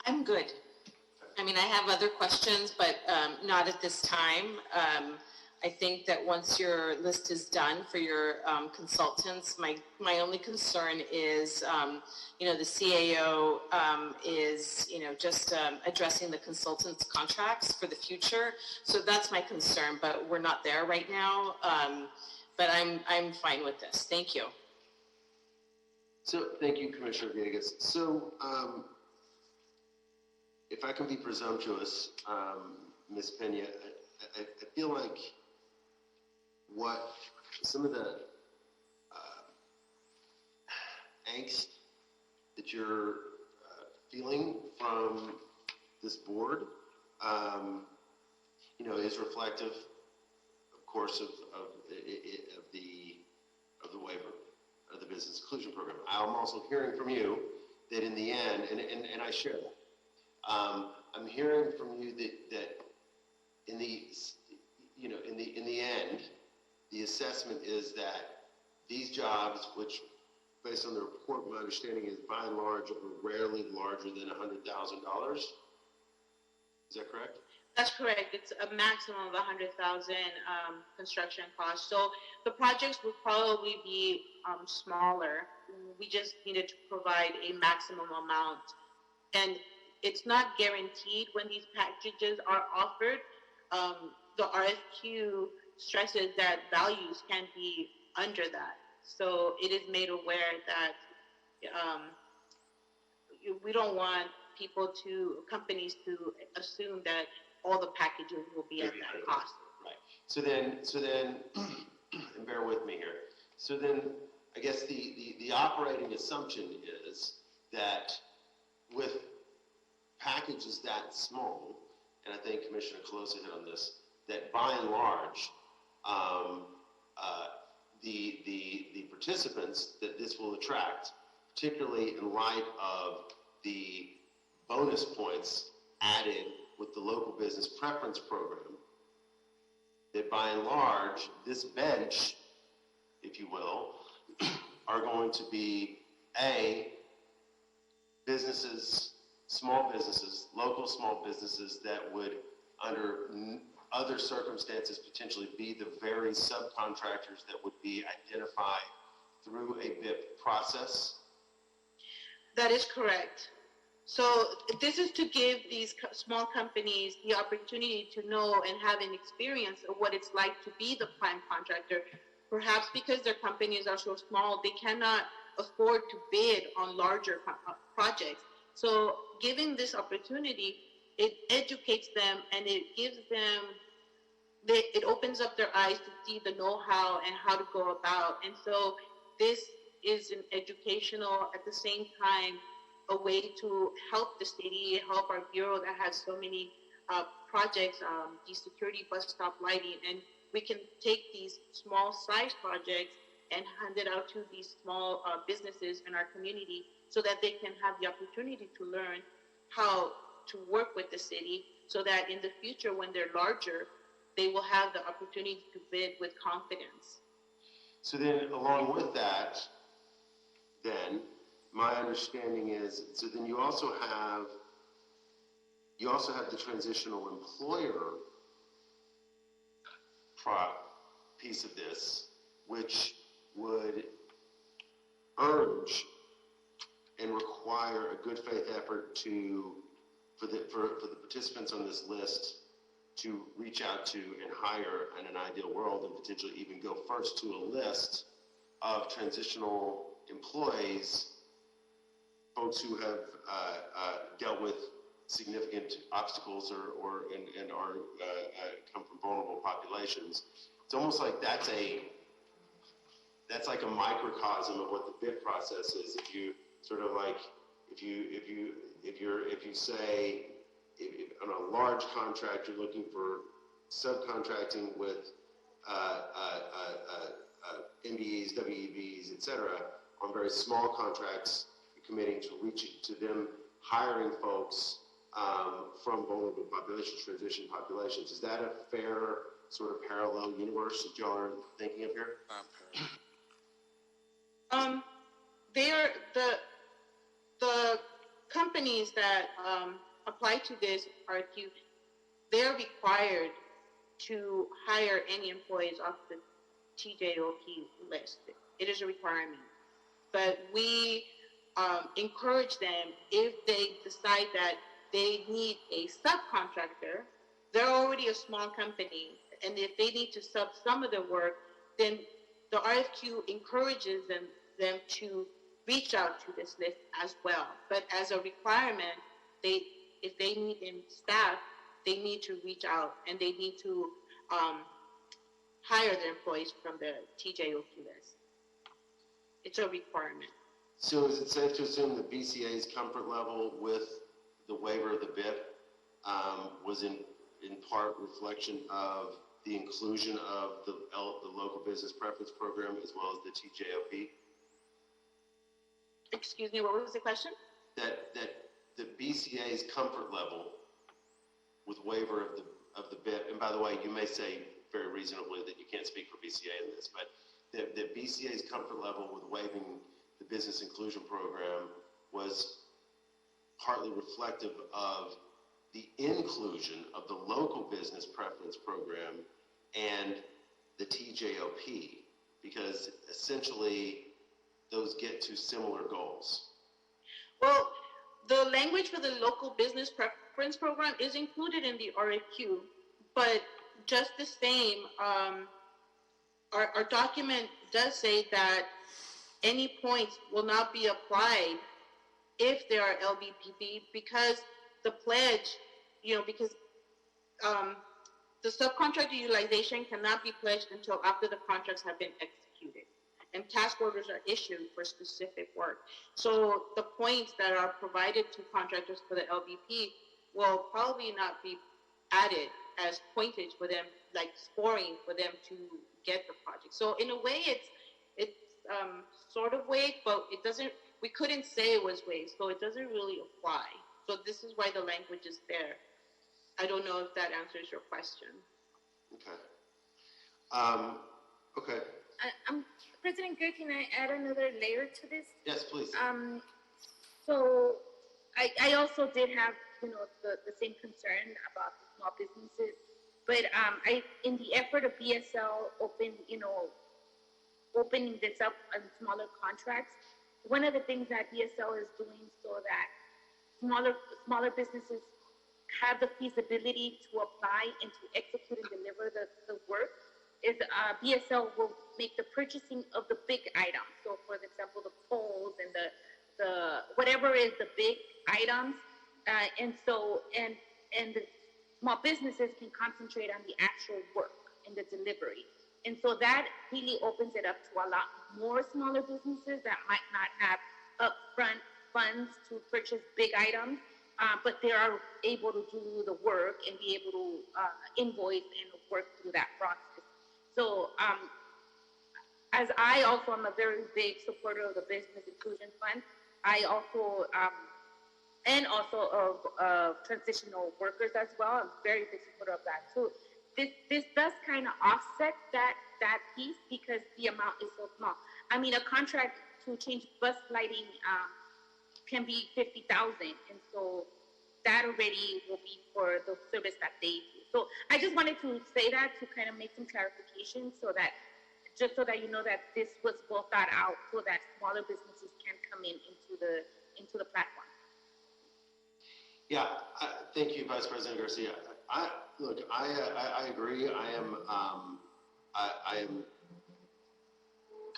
I'm good. I mean, I have other questions, but not at this time. I think that once your list is done for your consultants, my only concern is, the CAO is, just addressing the consultants' contracts for the future. So that's my concern, but we're not there right now. But I'm fine with this. Thank you. So, thank you, Commissioner Villegas. So, if I can be presumptuous, Ms. Pena, I feel like what some of the angst that you're feeling from this board, is reflective, of course, of the waiver of the business inclusion program. I'm also hearing from you that in the end, and I share that. I'm hearing from you that in the end, the assessment is that these jobs, which based on the report, my understanding is by and large are rarely larger than $100,000. Is that correct? That's correct. It's a maximum of 100,000 construction costs. So the projects will probably be smaller. We just needed to provide a maximum amount, and it's not guaranteed when these packages are offered. The RFQ stresses that values can be under that. So it is made aware that we don't want companies to assume that all the packages will be at that cost. Right. So then, and bear with me here. So then, I guess the operating assumption is that with packages that small, and I think Commissioner Colosa hit on this, that by and large, the participants that this will attract, particularly in light of the bonus points added with the local business preference program, that by and large, this bench, if you will, are going to be businesses, small businesses, local small businesses that would, under other circumstances, potentially be the very subcontractors that would be identified through a BIP process? That is correct. So this is to give these small companies the opportunity to know and have an experience of what it's like to be the prime contractor. Perhaps because their companies are so small, they cannot afford to bid on larger projects. So giving this opportunity, it educates them and it gives them, it opens up their eyes to see the know-how and how to go about. And so this is an educational, at the same time, a way to help the city, help our bureau that has so many projects, the security bus stop lighting, and we can take these small size projects and hand it out to these small businesses in our community so that they can have the opportunity to learn how to work with the city, so that in the future when they're larger, they will have the opportunity to bid with confidence. So then along with that, then my understanding is, so then you also have the transitional employer piece of this, which would urge and require a good faith effort for the participants on this list to reach out to and hire, in an ideal world, and potentially even go first to a list of transitional employees, folks who have dealt with significant obstacles and are come from vulnerable populations. It's almost like that's like a microcosm of what the bid process is. If you sort of like, if you say on a large contract you're looking for subcontracting with MBEs, WEBs, etc. On very small contracts, you're committing to reaching to them, hiring folks from vulnerable populations, transition populations. Is that a fair sort of parallel universe that y'all are thinking of here? They are the companies that apply to this RFQ. They are required to hire any employees off the TJOP list. It is a requirement. But we encourage them, if they decide that they need a subcontractor, they're already a small company, and if they need to sub some of the work, then the RFQ encourages them to reach out to this list as well. But as a requirement, if they need staff, they need to reach out, and they need to hire their employees from the TJOP list. It's a requirement. So is it safe to assume the BCA's comfort level with the waiver of the BIP was in part reflection of the inclusion of the local business preference program as well as the TJOP? Excuse me, what was the question? That the BCA's comfort level with waiver of the BIP, and by the way, you may say very reasonably that you can't speak for BCA in this, but the BCA's comfort level with waiving the business inclusion program was partly reflective of the inclusion of the local business preference program and the TJOP, because essentially those get to similar goals. Well, the language for the local business preference program is included in the RFQ, but just the same, our document does say that any points will not be applied if there are LBPP, because the pledge, because the subcontractor utilization cannot be pledged until after the contracts have been executed and task orders are issued for specific work. So the points that are provided to contractors for the LBP will probably not be added as pointage for them, like scoring for them to get the project. So in a way, it's sort of waived, but it doesn't. We couldn't say it was waived, so it doesn't really apply. So this is why the language is there. I don't know if that answers your question. Okay. Okay. President Good, can I add another layer to this? Yes, please. So I also did have, the same concern about the small businesses, but in the effort of BSL opening this up on smaller contracts, one of the things that BSL is doing so that smaller businesses have the feasibility to apply and to execute and deliver the work is BSL will make the purchasing of the big items. So, for example, the poles and the whatever is the big items, and the small businesses can concentrate on the actual work and the delivery. And so that really opens it up to a lot more smaller businesses that might not have upfront funds to purchase big items, but they are able to do the work and be able to invoice and work through that process. So as I also am a very big supporter of the Business Inclusion Fund, I also, and also of transitional workers as well, I'm a very big supporter of that too. This does kind of offset that piece because the amount is so small. I mean, a contract to change bus lighting can be $50,000, and so that already will be for the service that they do. So I just wanted to say that to kind of make some clarification, so that you know that this was well thought out, so that smaller businesses can come into the platform. Yeah, thank you, Vice President Garcia. I agree. I am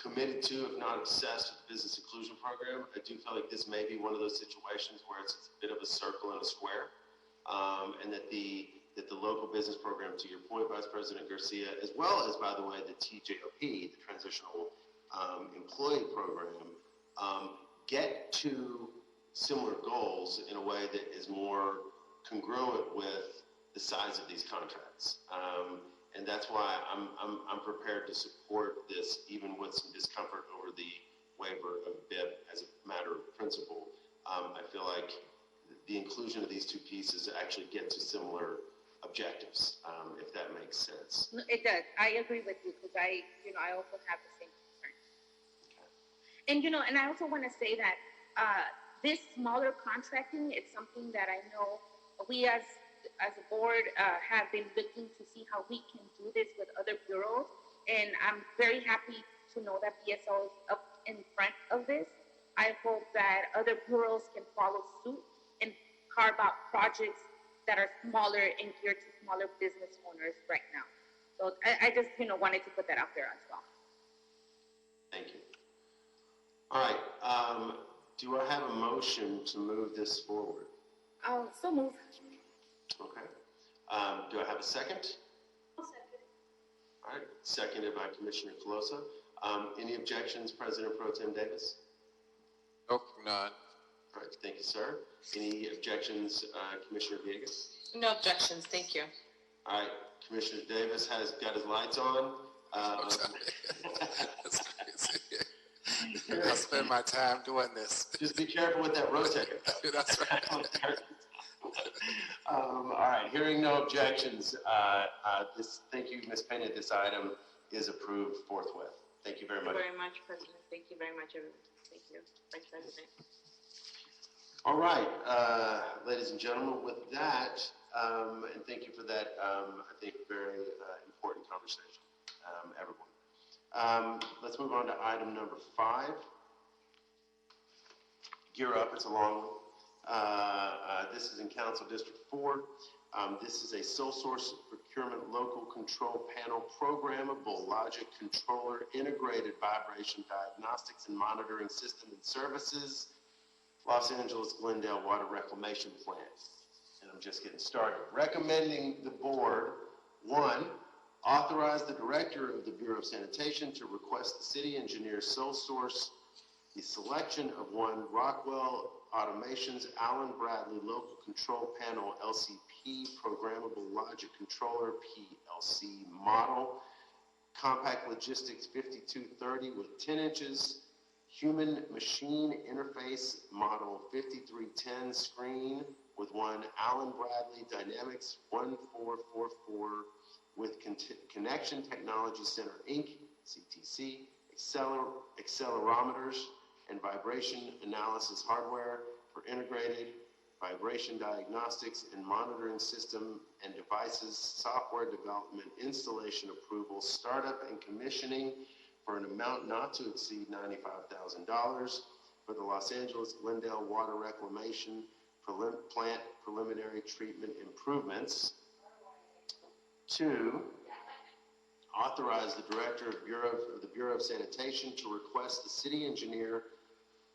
committed to, if not obsessed with the business inclusion program. I do feel like this may be one of those situations where it's a bit of a circle and a square, and that the local business program, to your point, Vice President Garcia, as well as, by the way, the TJOP, the Transitional Employee Program, get to similar goals in a way that is more congruent with the size of these contracts. And that's why I'm prepared to support this, even with some discomfort over the waiver of BIP as a matter of principle. I feel like the inclusion of these two pieces actually get to similar objectives, if that makes sense. No, it does. I agree with you, because I also have the same concern. Okay. And I also want to say that this smaller contracting is something that I know we as as a board, have been looking to see how we can do this with other bureaus. And I'm very happy to know that BSO is up in front of this. I hope that other bureaus can follow suit and carve out projects that are smaller and geared to smaller business owners right now. So I just, wanted to put that out there as well. Thank you. All right, do I have a motion to move this forward? So move. Okay. Do I have a second? I'll second. All right, seconded by Commissioner Colosa. Any objections, President Pro Tem Davis? Nope, none. All right, thank you, sir. Any objections, Commissioner Villegas? No objections, thank you. All right, Commissioner Davis has got his lights on. That's crazy. I spend my time doing this. Just be careful with that rotator. That's right. All right, hearing no objections, thank you, Ms. Pena. This item is approved forthwith. Thank you very much. Thank you very much, President. Thank you very much, everyone. Thank you, Vice President. All right, ladies and gentlemen, with that, and thank you for that, I think, very important conversation, everyone. Let's move on to item number 5. Gear Up, it's a long one. This is in Council District 4. This is a sole source procurement local control panel programmable logic controller integrated vibration diagnostics and monitoring system and services, Los Angeles Glendale Water Reclamation Plant. And I'm just getting started. Recommending the board, 1, authorize the director of the Bureau of Sanitation to request the city engineer sole source the selection of 1 Rockwell Automation's Allen Bradley Local Control Panel LCP Programmable Logic Controller PLC model, Compact Logistics 5230 with 10 inches, Human Machine Interface Model 5310 screen with 1 Allen Bradley Dynamics 1444 with Connection Technology Center Inc., CTC, accelerometers, and vibration analysis hardware for integrated vibration diagnostics and monitoring system and devices, software development, installation approval, startup and commissioning for an amount not to exceed $95,000 for the Los Angeles Glendale Water Reclamation Plant Preliminary Treatment Improvements. 2, authorize the director of the Bureau of Sanitation to request the city engineer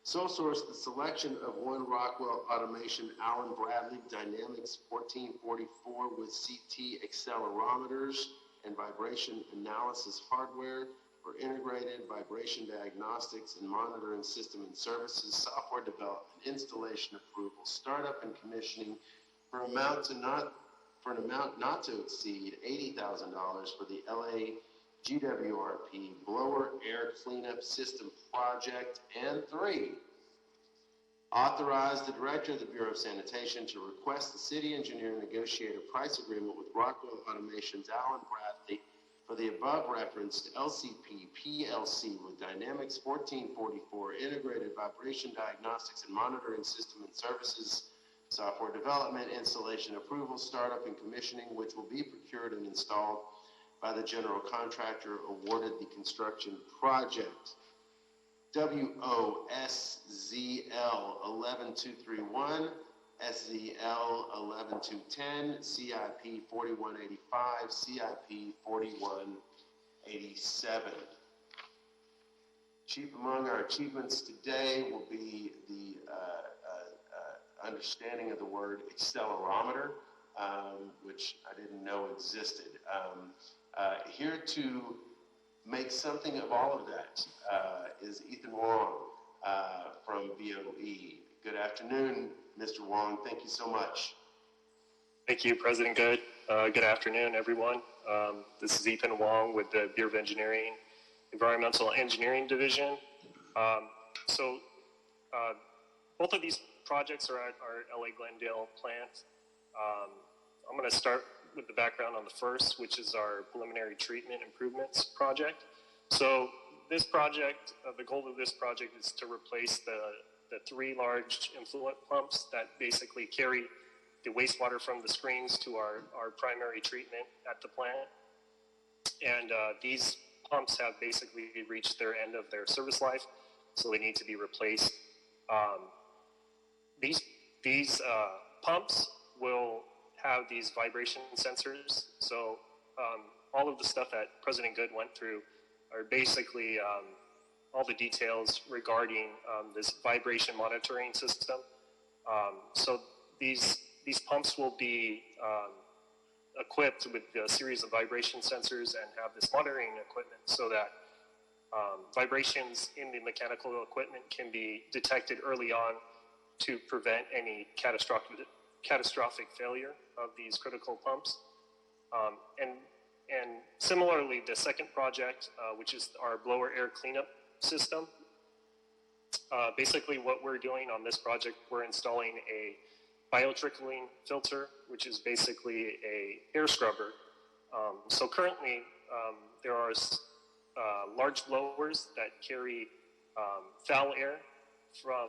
sole source the selection of 1 Rockwell Automation Allen Bradley Dynamics 1444 with CT accelerometers and vibration analysis hardware for integrated vibration diagnostics and monitoring system and services, software development, installation approval, startup and commissioning for an amount not to exceed $80,000 for the LA GWRP blower air cleanup system project. And 3, authorize the director of the Bureau of Sanitation to request the city engineer negotiate a price agreement with Rockwell Automation's Allen Bradley for the above referenced LCP PLC with Dynamics 1444 integrated vibration diagnostics and monitoring system and services, software development, installation approval, startup and commissioning, which will be procured and installed by the general contractor awarded the construction project. WOSZL 11231, SZL 11210, CIP 4185, CIP 4187. Chief among our achievements today will be the understanding of the word accelerometer, which I didn't know existed. Here to make something of all of that is Ethan Wong from BOE. Good afternoon, Mr. Wong. Thank you so much. Thank you, President Good. Good afternoon, everyone. This is Ethan Wong with the Bureau of Engineering, Environmental Engineering Division. Both of these projects are at our LA Glendale plant. I'm going to start with the background on the first, which is our preliminary treatment improvements project. So this project, the goal of this project is to replace the 3 large influent pumps that basically carry the wastewater from the screens to our primary treatment at the plant. And these pumps have basically reached their end of their service life, so they need to be replaced. These pumps will have these vibration sensors. So all of the stuff that President Good went through are basically all the details regarding this vibration monitoring system. So these pumps will be equipped with a series of vibration sensors and have this monitoring equipment so that vibrations in the mechanical equipment can be detected early on to prevent any catastrophic failure of these critical pumps. And similarly, the second project, which is our blower air cleanup system, basically what we're doing on this project, we're installing a biotrickling filter, which is basically a air scrubber. So currently, there are large blowers that carry foul air from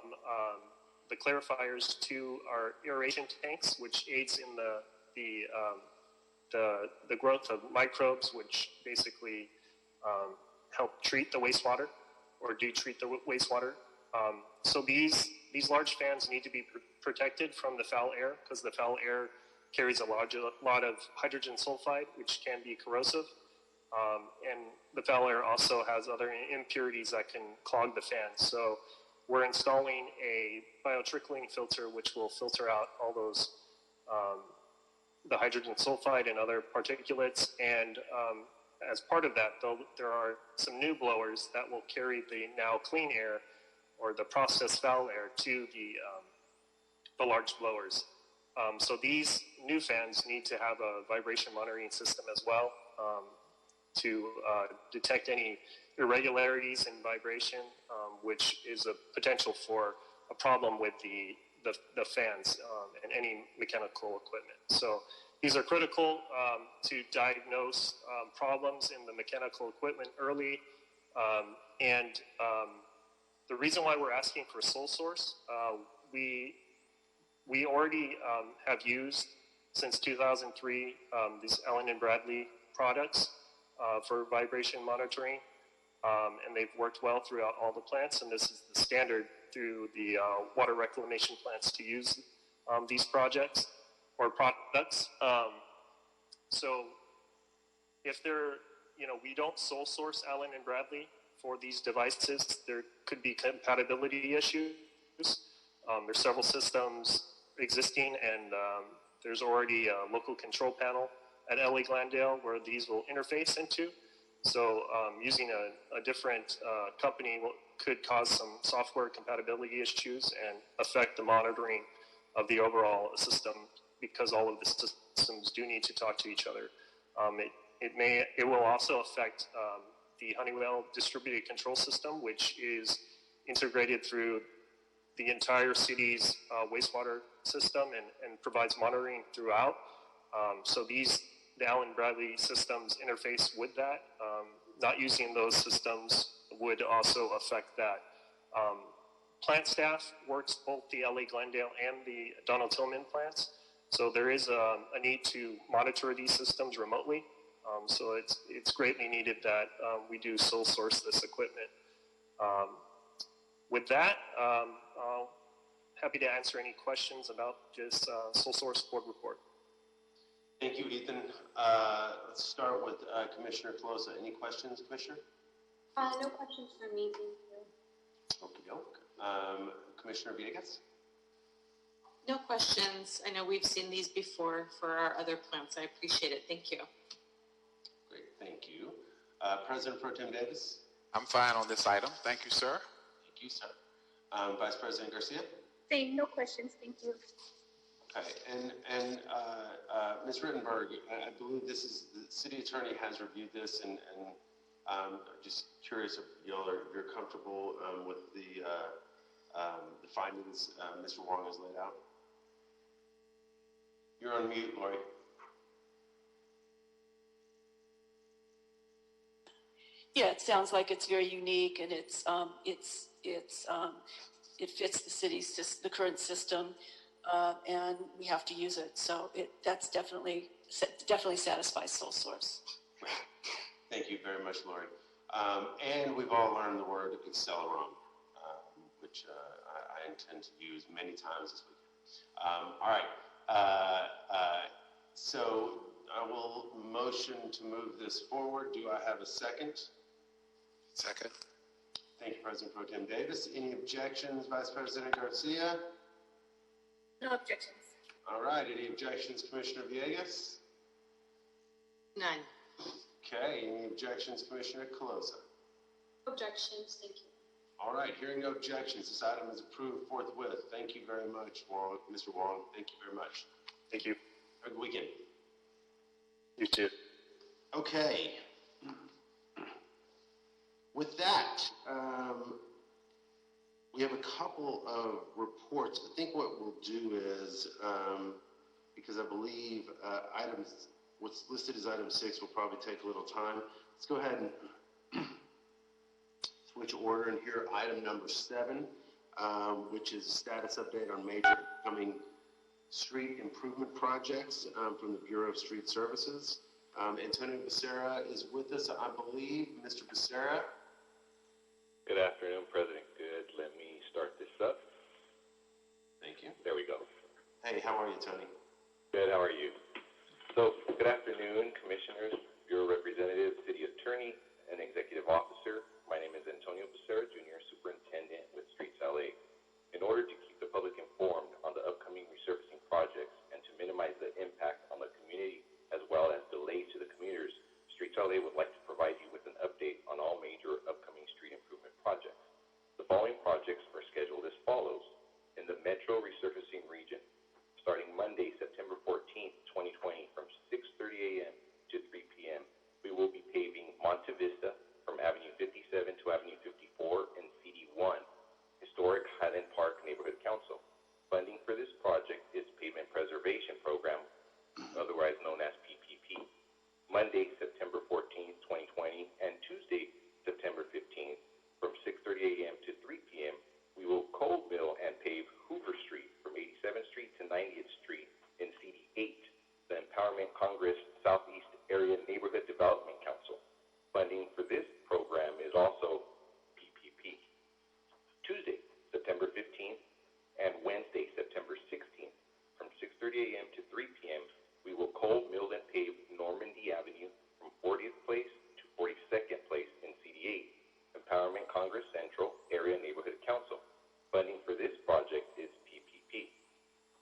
the clarifiers to our aeration tanks, which aids in the growth of microbes, which basically help treat the wastewater or do treat the wastewater. So these large fans need to be protected from the foul air because the foul air carries a lot of hydrogen sulfide, which can be corrosive. And the foul air also has other impurities that can clog the fans. So we're installing a biotrickling filter, which will filter out all those, the hydrogen sulfide and other particulates. And as part of that, there are some new blowers that will carry the now clean air or the processed foul air to the large blowers. So these new fans need to have a vibration monitoring system as well to detect any irregularities in vibration, which is a potential for a problem with the fans and any mechanical equipment. So these are critical to diagnose problems in the mechanical equipment early. And the reason why we're asking for sole source, we already have used since 2003 these Allen and Bradley products for vibration monitoring, and they've worked well throughout all the plants, and this is the standard through the water reclamation plants to use these projects or products. So if we don't sole source Allen and Bradley for these devices, there could be compatibility issues. There's several systems existing, and there's already a local control panel at LA Glendale where these will interface into. So using a different company could cause some software compatibility issues and affect the monitoring of the overall system, because all of the systems do need to talk to each other. It will also affect the Honeywell distributed control system, which is integrated through the entire city's wastewater system and provides monitoring throughout. So the Allen Bradley systems interface with that. Not using those systems would also affect that. Plant staff works both the LA Glendale and the Donald Tillman plants. So there is a need to monitor these systems remotely. So it's greatly needed that we do sole source this equipment. With that, I'll happy to answer any questions about this sole source board report. Thank you, Ethan. Let's start with Commissioner Calosa. Any questions, Commissioner? No questions for me, thank you. Okie doke. Commissioner Villegas? No questions. I know we've seen these before for our other plants. I appreciate it. Thank you. Great, thank you. President Pro Tem Davis? I'm fine on this item. Thank you, sir. Thank you, sir. Vice President Garcia? Same, no questions, thank you. Okay, and Ms. Rittenberg, I believe this is, the city attorney has reviewed this, and I'm just curious if you're comfortable with the findings Mr. Wong has laid out. You're on mute, Lori. Yeah, it sounds like it's very unique, and it fits the city's the current system. and we have to use it. So that's definitely satisfies sole source. Thank you very much, Lori. And we've all learned the word acceleron, which I intend to use many times this week. All right. So I will motion to move this forward. Do I have a second? Second. Thank you, President Pro Tem Davis. Any objections, Vice President Garcia? No objections. All right. Any objections, Commissioner Villegas? None. Okay. Any objections, Commissioner Calosa? Objections, thank you. All right. Hearing no objections, this item is approved forthwith. Thank you very much, Mr. Wong. Thank you very much. Thank you. Have a good weekend. You too. Okay. With that, we have a couple of reports. I think what we'll do is, because I believe what's listed as item 6 will probably take a little time. Let's go ahead and switch order and hear item number 7, which is a status update on major upcoming street improvement projects from the Bureau of Street Services. Antonio Becerra is with us, I believe. Mr. Becerra? Good afternoon, President Good. Let me start this up. Thank you. There we go. Hey, how are you, Tony? Good, how are you? So, good afternoon, Commissioners, Bureau Representative, City Attorney, and Executive Officer. My name is Antonio Becerra, Jr., Superintendent with Streets LA. In order to keep the public informed on the upcoming resurfacing projects and to minimize the impact on the community as well as delays to the commuters, Streets LA would like to provide you with an update on all major upcoming street improvement projects. The following projects are scheduled as follows. In the Metro Resurfacing Region, starting Monday, September 14th, 2020, from 6:30 a.m. to 3 p.m., we will be paving Monte Vista from Avenue 57 to Avenue 54 in CD1, Historic Highland Park Neighborhood Council. Funding for this project is Pavement Preservation Program, otherwise known as PPP. Monday, September 14th, 2020, and Tuesday, September 15th, from 6:30 a.m. to 3 p.m., we will cold mill and pave Hoover Street from 87th Street to 90th Street in CD8, the Empowerment Congress Southeast Area Neighborhood Development Council. Funding for this program is also PPP. Tuesday, September 15th, and Wednesday, September 16th, from 6:30 a.m. to 3 p.m., we will cold mill and pave Normandy Avenue from 40th Place to 42nd Place in CD8, Empowerment Congress Central Area Neighborhood Council. Funding for this project is PPP.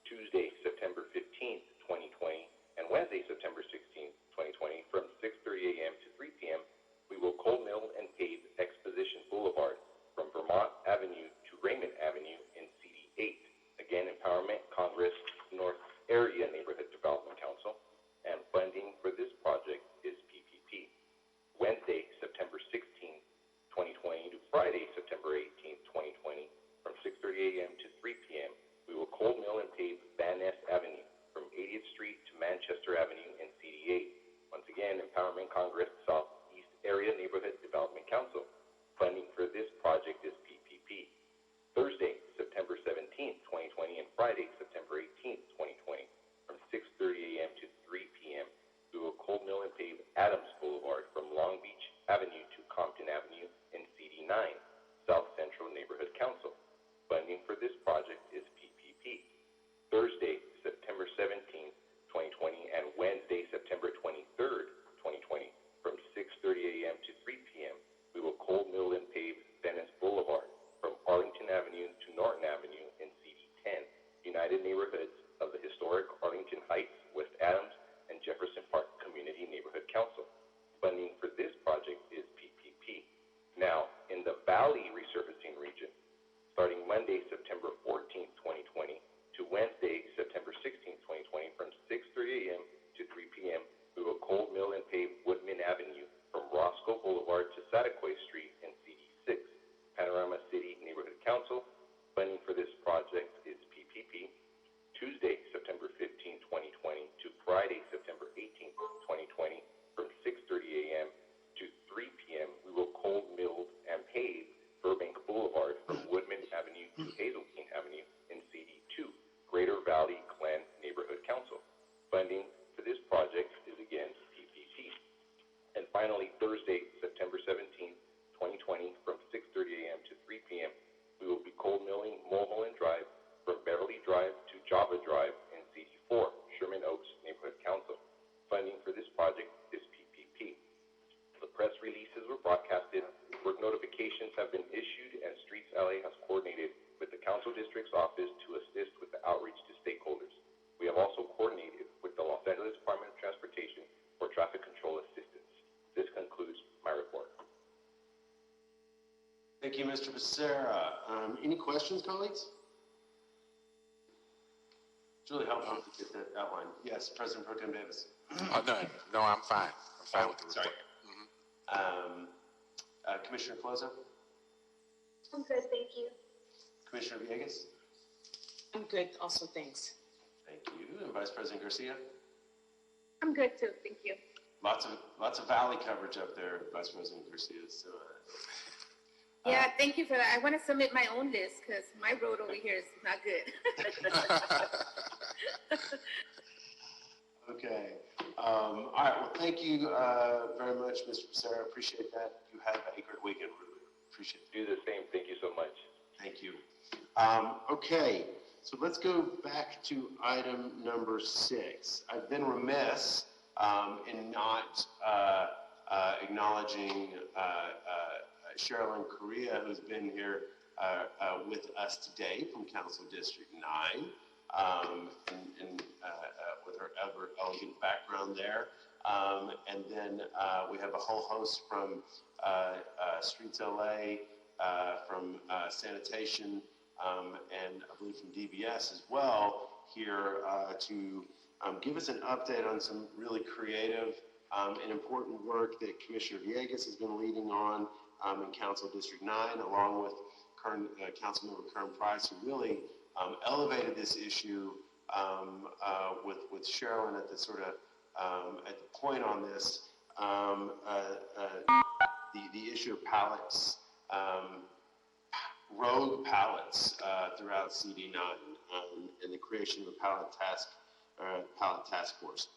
Tuesday, September 15th, 2020, and Wednesday, September 16th, 2020, from 6:30 a.m. to 3 p.m., we will cold mill and pave Exposition Boulevard from Vermont Avenue to Raymond Avenue in CD8. Again, Empowerment Congress North Area Neighborhood Development Council. And funding for this project is PPP. Wednesday, September 16th, 2020 to Friday, September 18th, 2020, from 6:30 a.m. to 3 p.m., we will cold mill and pave Van Ness Avenue from 80th Street to Manchester Avenue in CD8. Once again, Empowerment Congress Southeast Area Neighborhood Development Council. Funding for this project is PPP. Thursday, September 17th, 2020, and Friday, September 18th, 2020, from 6:30 a.m. to 3 p.m., we will cold mill and pave Adams Boulevard from Long Beach Avenue to Compton Avenue in CD9, South Central Neighborhood Council. Funding for this project is PPP. Thursday, September 17th, 2020, and Wednesday, September 23rd, 2020, from 6:30 a.m. to 3 p.m., we will cold mill and pave Venice Boulevard from Arlington Avenue to Norton Avenue in CD10, United Neighborhoods of the Historic Arlington Heights, West Adams, and Jefferson Park Community Neighborhood Council. Funding for this project is PPP. Now, in the Valley Resurfacing Region, starting Monday, September 14th, 2020, to Wednesday, September 16th, 2020, from 6:30 a.m. to 3 p.m., we will cold mill and pave Woodman Avenue from Roscoe Boulevard to Saticoy Street in CD6, Panorama City Neighborhood Council. Funding for this project is PPP. Tuesday, September 15th, 2020, to Friday, September 18th, 2020, from 6:30 a.m. to 3 p.m., we will cold mill and pave Burbank Boulevard from Woodman Avenue to Hazeltine Avenue in CD2, Greater Valley for this project is again PPP. And finally, Thursday, September 17th, 2020, from 6:30 a.m. to 3 p.m., we will be cold milling Mulholland Drive from Beverly Drive to Java Drive in CD4, Sherman Oaks Neighborhood Council. Funding for this project is PPP. The press releases were broadcasted, work notifications have been issued, and Streets LA has coordinated with the Council District's office to assist with the outreach to stakeholders. We have also coordinated with the Los Angeles Department of Transportation for traffic control assistance. This concludes my report. Thank you, Mr. Becerra. Any questions, colleagues? It's really helpful to get that outline. Yes, President Pro Tem Davis. No, I'm fine. I'm fine with the report. Sorry. Commissioner Clozo? I'm good, thank you. Commissioner Villegas? I'm good, also, thanks. Thank you. And Vice President Garcia? I'm good too, thank you. Lots of valley coverage up there, Vice President Garcia. So, Yeah, thank you for that. I want to submit my own list because my road over here is not good. Okay. All right. Well, thank you very much, Mr. Becerra. Appreciate that. You have a great weekend. Really appreciate it. Do the same. Thank you so much. Thank you. Okay. So let's go back to item number 6. I've been remiss in not acknowledging Sherilyn Correa, who's been here with us today from Council District 9, and with her ever elegant background there. And then we have a whole host from Streets LA, from Sanitation, and I believe from DBS as well, here to give us an update on some really creative and important work that Commissioner Villegas has been leading on in Council District 9, along with Councilmember Kern Price, who really elevated this issue with Sherilyn at the sort of at the point on this, the issue of pallets, rogue pallets throughout CD9, and the creation of a pallet task force.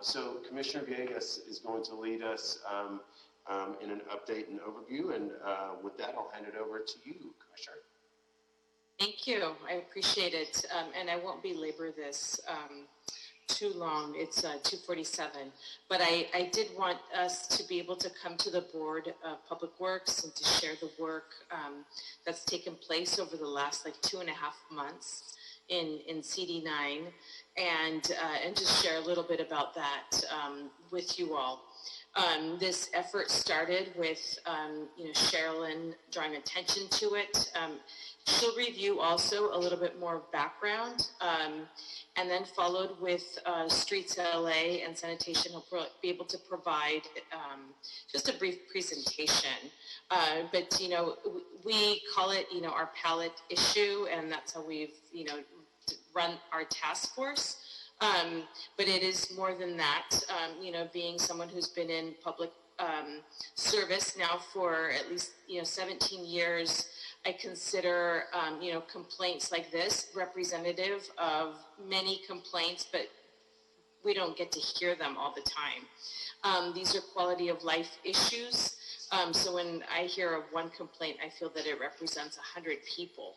So Commissioner Villegas is going to lead us in an update and overview, and with that, I'll hand it over to you, Commissioner. Thank you. I appreciate it. And I won't belabor this too long. It's 2:47. But I did want us to be able to come to the Board of Public Works and to share the work that's taken place over the last 2.5 months in CD9, and just share a little bit about that with you all. This effort started with Sherilyn drawing attention to it. She'll review also a little bit more background, and then followed with Streets LA and Sanitation. He'll be able to provide just a brief presentation. But we call it our pallet issue, and that's how we've run our task force. But it is more than that. Being someone who's been in public service now for at least 17 years, I consider complaints like this representative of many complaints, but we don't get to hear them all the time. These are quality of life issues. So when I hear of one complaint, I feel that it represents 100 people.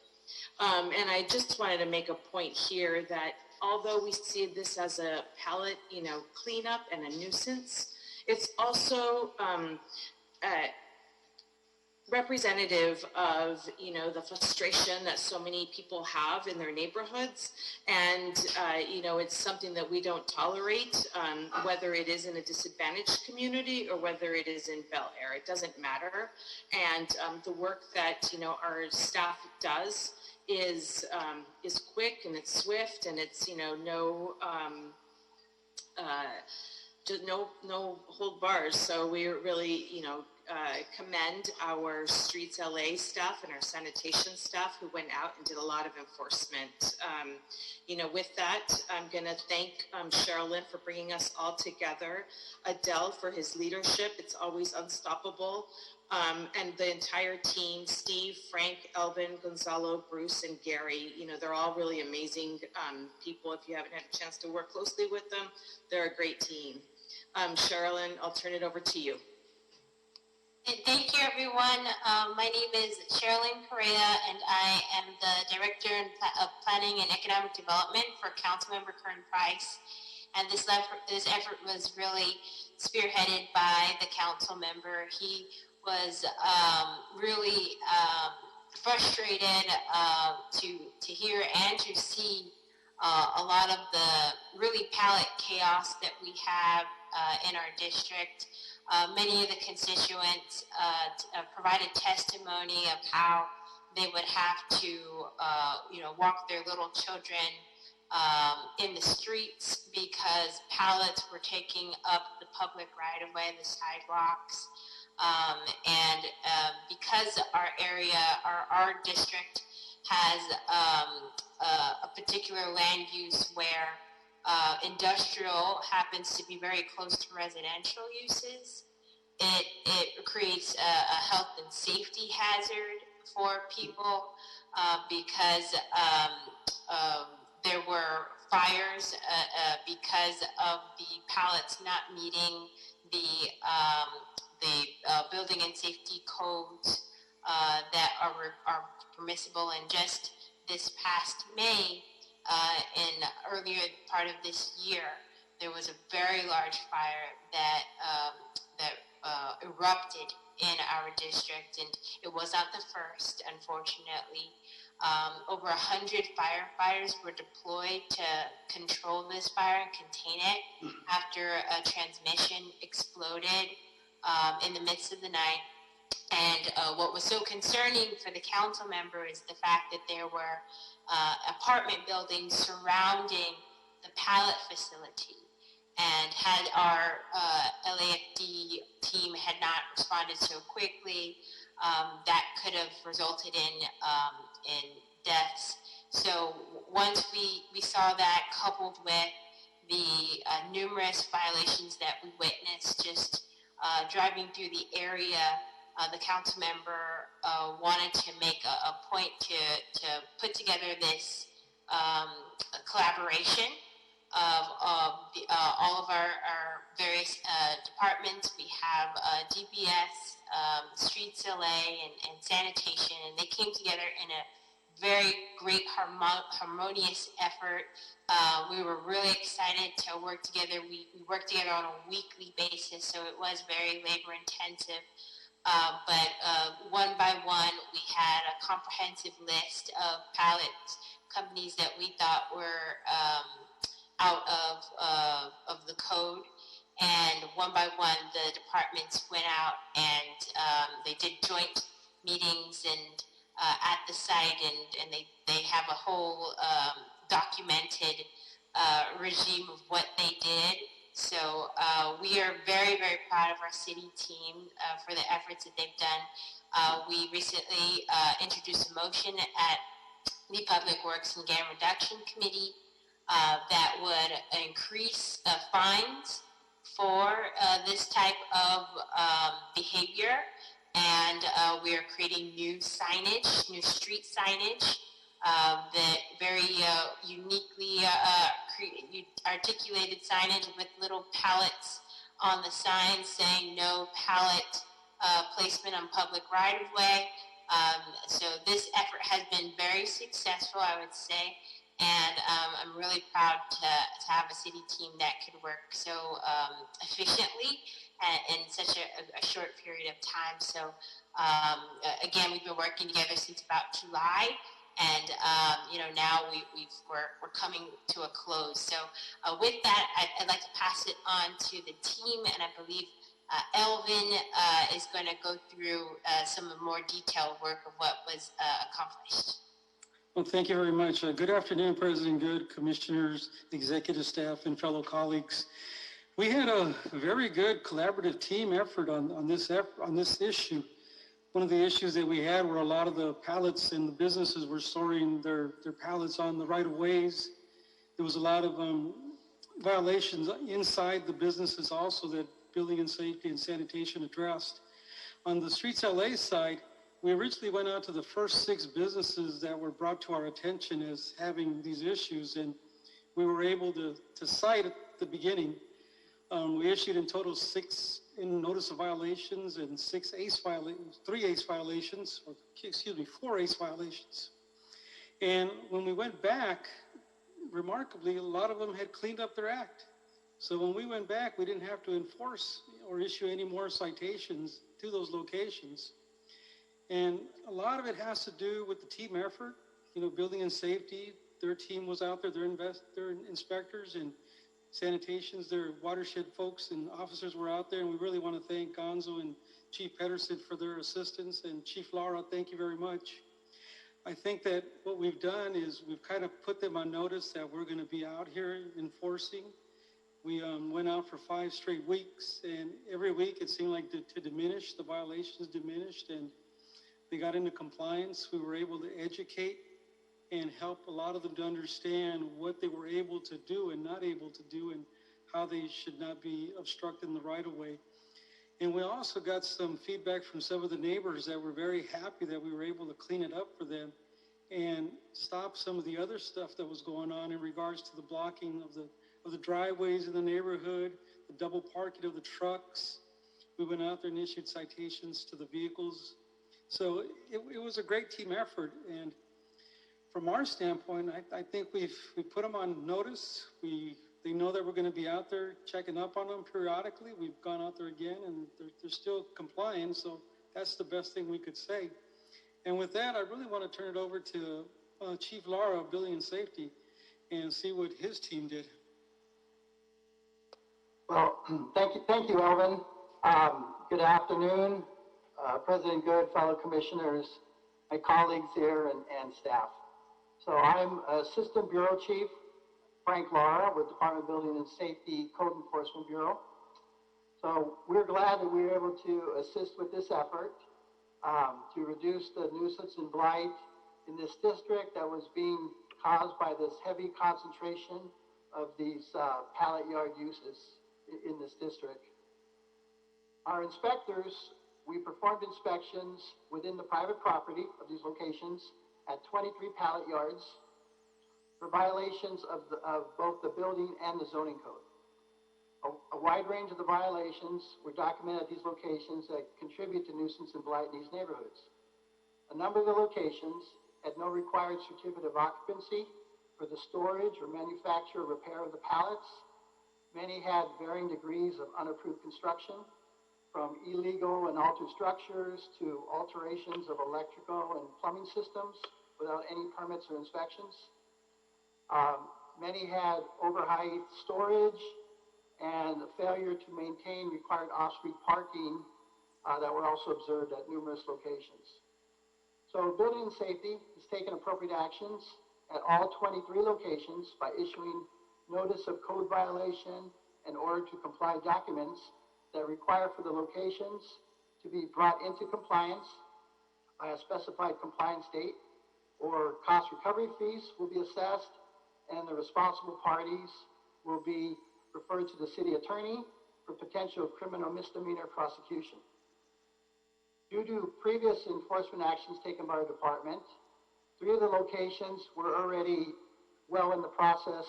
And I just wanted to make a point here that although we see this as a pallet, cleanup and a nuisance, it's also representative of the frustration that so many people have in their neighborhoods, and it's something that we don't tolerate, whether it is in a disadvantaged community or whether it is in Bel Air. It doesn't matter. And the work that our staff does is quick and it's swift, and it's no hold bars. So we're really commend our Streets LA staff and our sanitation staff who went out and did a lot of enforcement. With that, I'm going to thank Sherilyn for bringing us all together, Adele for his leadership. It's always unstoppable. And the entire team, Steve, Frank, Elvin, Gonzalo, Bruce, and Gary, they're all really amazing people. If you haven't had a chance to work closely with them, they're a great team. Sherilyn, I'll turn it over to you. Thank you, everyone. My name is Sherilyn Correa, and I am the Director of Planning and Economic Development for Councilmember Kern Price. And this effort was really spearheaded by the council member. He was really frustrated to hear and to see a lot of the really pallet chaos that we have in our district. Many of the constituents provided testimony of how they would have to, walk their little children in the streets because pallets were taking up the public right-of-way, the sidewalks. Because our area, our district has a particular land use where industrial happens to be very close to residential uses, it creates a health and safety hazard for people because there were fires because of the pallets not meeting the building and safety codes that are permissible. And just this past May, in earlier part of this year, there was a very large fire that erupted in our district, and it was not the first, unfortunately. Over 100 firefighters were deployed to control this fire and contain it after a transmission exploded in the midst of the night. And what was so concerning for the council member is the fact that there were apartment buildings surrounding the pallet facility. And had our LAFD team had not responded so quickly, that could have resulted in deaths. So once we saw that, coupled with the numerous violations that we witnessed just driving through the area, the council member wanted to make a point to put together this collaboration of all of our various departments. We have DPS, Streets LA, and Sanitation, and they came together in a very great harmonious effort. We were really excited to work together. We worked together on a weekly basis, so it was very labor intensive. But one by one, we had a comprehensive list of pallet companies that we thought were out of the code. And one by one, the departments went out and they did joint meetings and at the site, and they have a whole documented regime of what they did. So we are very, very proud of our city team for the efforts that they've done. We recently introduced a motion at the Public Works and Dam Reduction Committee that would increase fines for this type of behavior. And we are creating new signage, new street signage that very uniquely articulated signage with little pallets on the sign saying no pallet placement on public right-of-way. So this effort has been very successful, I would say, and I'm really proud to have a city team that could work so efficiently in such a short period of time. So again, we've been working together since about July, and now we're coming to a close. So with that, I'd like to pass it on to the team, and I believe Elvin is going to go through some more detailed work of what was accomplished. Well, thank you very much. Good afternoon, President Good, Commissioners, Executive Staff, and fellow colleagues. We had a very good collaborative team effort on this issue. One of the issues that we had were a lot of the pallets and the businesses were storing their pallets on the right-of-ways. There was a lot of violations inside the businesses also that Building and Safety and Sanitation addressed. On the Streets LA side, we originally went out to the first 6 businesses that were brought to our attention as having these issues, and we were able to cite at the beginning. We issued in total 6 notice of violations and 3 ACE violations, or excuse me, 4 ACE violations. And when we went back, remarkably, a lot of them had cleaned up their act. So when we went back, we didn't have to enforce or issue any more citations to those locations. And a lot of it has to do with the team effort. You know, Building and Safety, their team was out there, their inspectors, and Sanitation's, their Watershed folks and officers were out there, and we really want to thank Gonzo and Chief Pedersen for their assistance, and Chief Lara, thank you very much. I think that what we've done is we've kind of put them on notice that we're going to be out here enforcing. We went out for 5 straight weeks, and every week it seemed like to diminish, the violations diminished, and they got into compliance. We were able to educate and help a lot of them to understand what they were able to do and not able to do, and how they should not be obstructing the right-of-way. And we also got some feedback from some of the neighbors that were very happy that we were able to clean it up for them and stop some of the other stuff that was going on in regards to the blocking of the driveways in the neighborhood, the double parking of the trucks. We went out there and issued citations to the vehicles. So it was a great team effort, and from our standpoint, I think we put them on notice. They know that we're going to be out there checking up on them periodically. We've gone out there again, and they're still complying, so that's the best thing we could say. And with that, I really want to turn it over to Chief Lara of Building and Safety and see what his team did. Well, thank you, Elvin. Good afternoon, President Good, fellow commissioners, my colleagues here, and staff. So I'm Assistant Bureau Chief Frank Lara with Department of Building and Safety Code Enforcement Bureau. So we're glad that we were able to assist with this effort to reduce the nuisance and blight in this district that was being caused by this heavy concentration of these pallet yard uses in this district. Our inspectors, we performed inspections within the private property of these locations at 23 pallet yards for violations of both the building and the zoning code. A wide range of the violations were documented at these locations that contribute to nuisance and blight in these neighborhoods. A number of the locations had no required certificate of occupancy for the storage or manufacture or repair of the pallets. Many had varying degrees of unapproved construction, from illegal and altered structures to alterations of electrical and plumbing systems without any permits or inspections. Many had overheight storage and failure to maintain required off-street parking that were also observed at numerous locations. So Building and Safety has taken appropriate actions at all 23 locations by issuing notice of code violation and order to comply documents that require for the locations to be brought into compliance by a specified compliance date, or cost recovery fees will be assessed, and the responsible parties will be referred to the city attorney for potential criminal misdemeanor prosecution. Due to previous enforcement actions taken by our department, 3 of the locations were already well in the process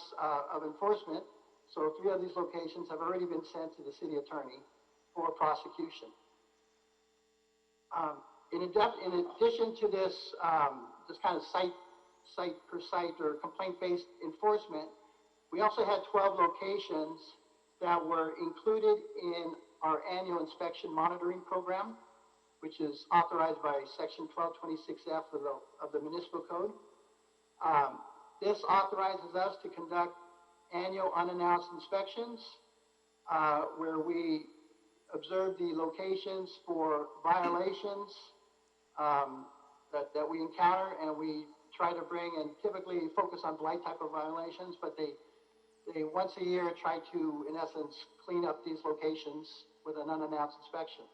of enforcement, so 3 of these locations have already been sent to the city attorney for prosecution. In addition to this, this kind of site per site or complaint-based enforcement, we also had 12 locations that were included in our annual inspection monitoring program, which is authorized by Section 1226F of the Municipal Code. This authorizes us to conduct annual unannounced inspections where we observe the locations for violations that we encounter, and we try to bring, and typically focus on blight type of violations, but they They once a year try to, in essence, clean up these locations with an unannounced inspection.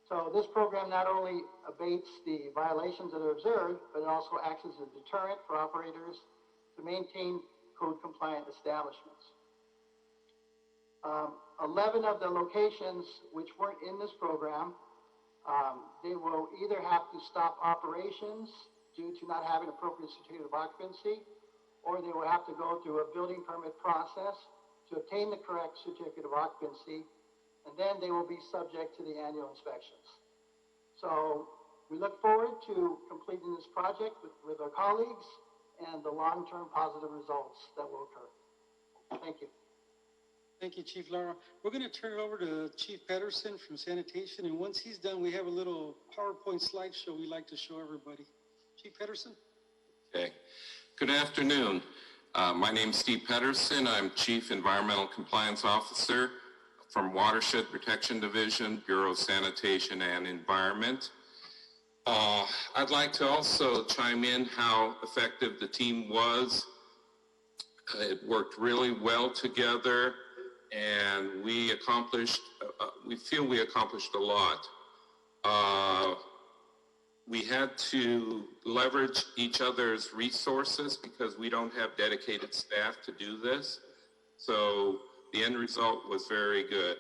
So this program not only abates the violations that are observed, but it also acts as a deterrent for operators to maintain code-compliant establishments. 11 of the locations which weren't in this program, they will either have to stop operations due to not having appropriate certificate of occupancy, or they will have to go through a building permit process to obtain the correct certificate of occupancy, and then they will be subject to the annual inspections. So we look forward to completing this project with our colleagues and the long-term positive results that will occur. Thank you. Thank you, Chief Lara. We're going to turn it over to Chief Pedersen from Sanitation, and once he's done, we have a little PowerPoint slideshow we'd like to show everybody. Chief Pedersen? Okay. Good afternoon. My name is Steve Pedersen. I'm Chief Environmental Compliance Officer from Watershed Protection Division, Bureau of Sanitation and Environment. I'd like to also chime in how effective the team was. It worked really well together, and we feel we accomplished a lot. We had to leverage each other's resources because we don't have dedicated staff to do this. So the end result was very good.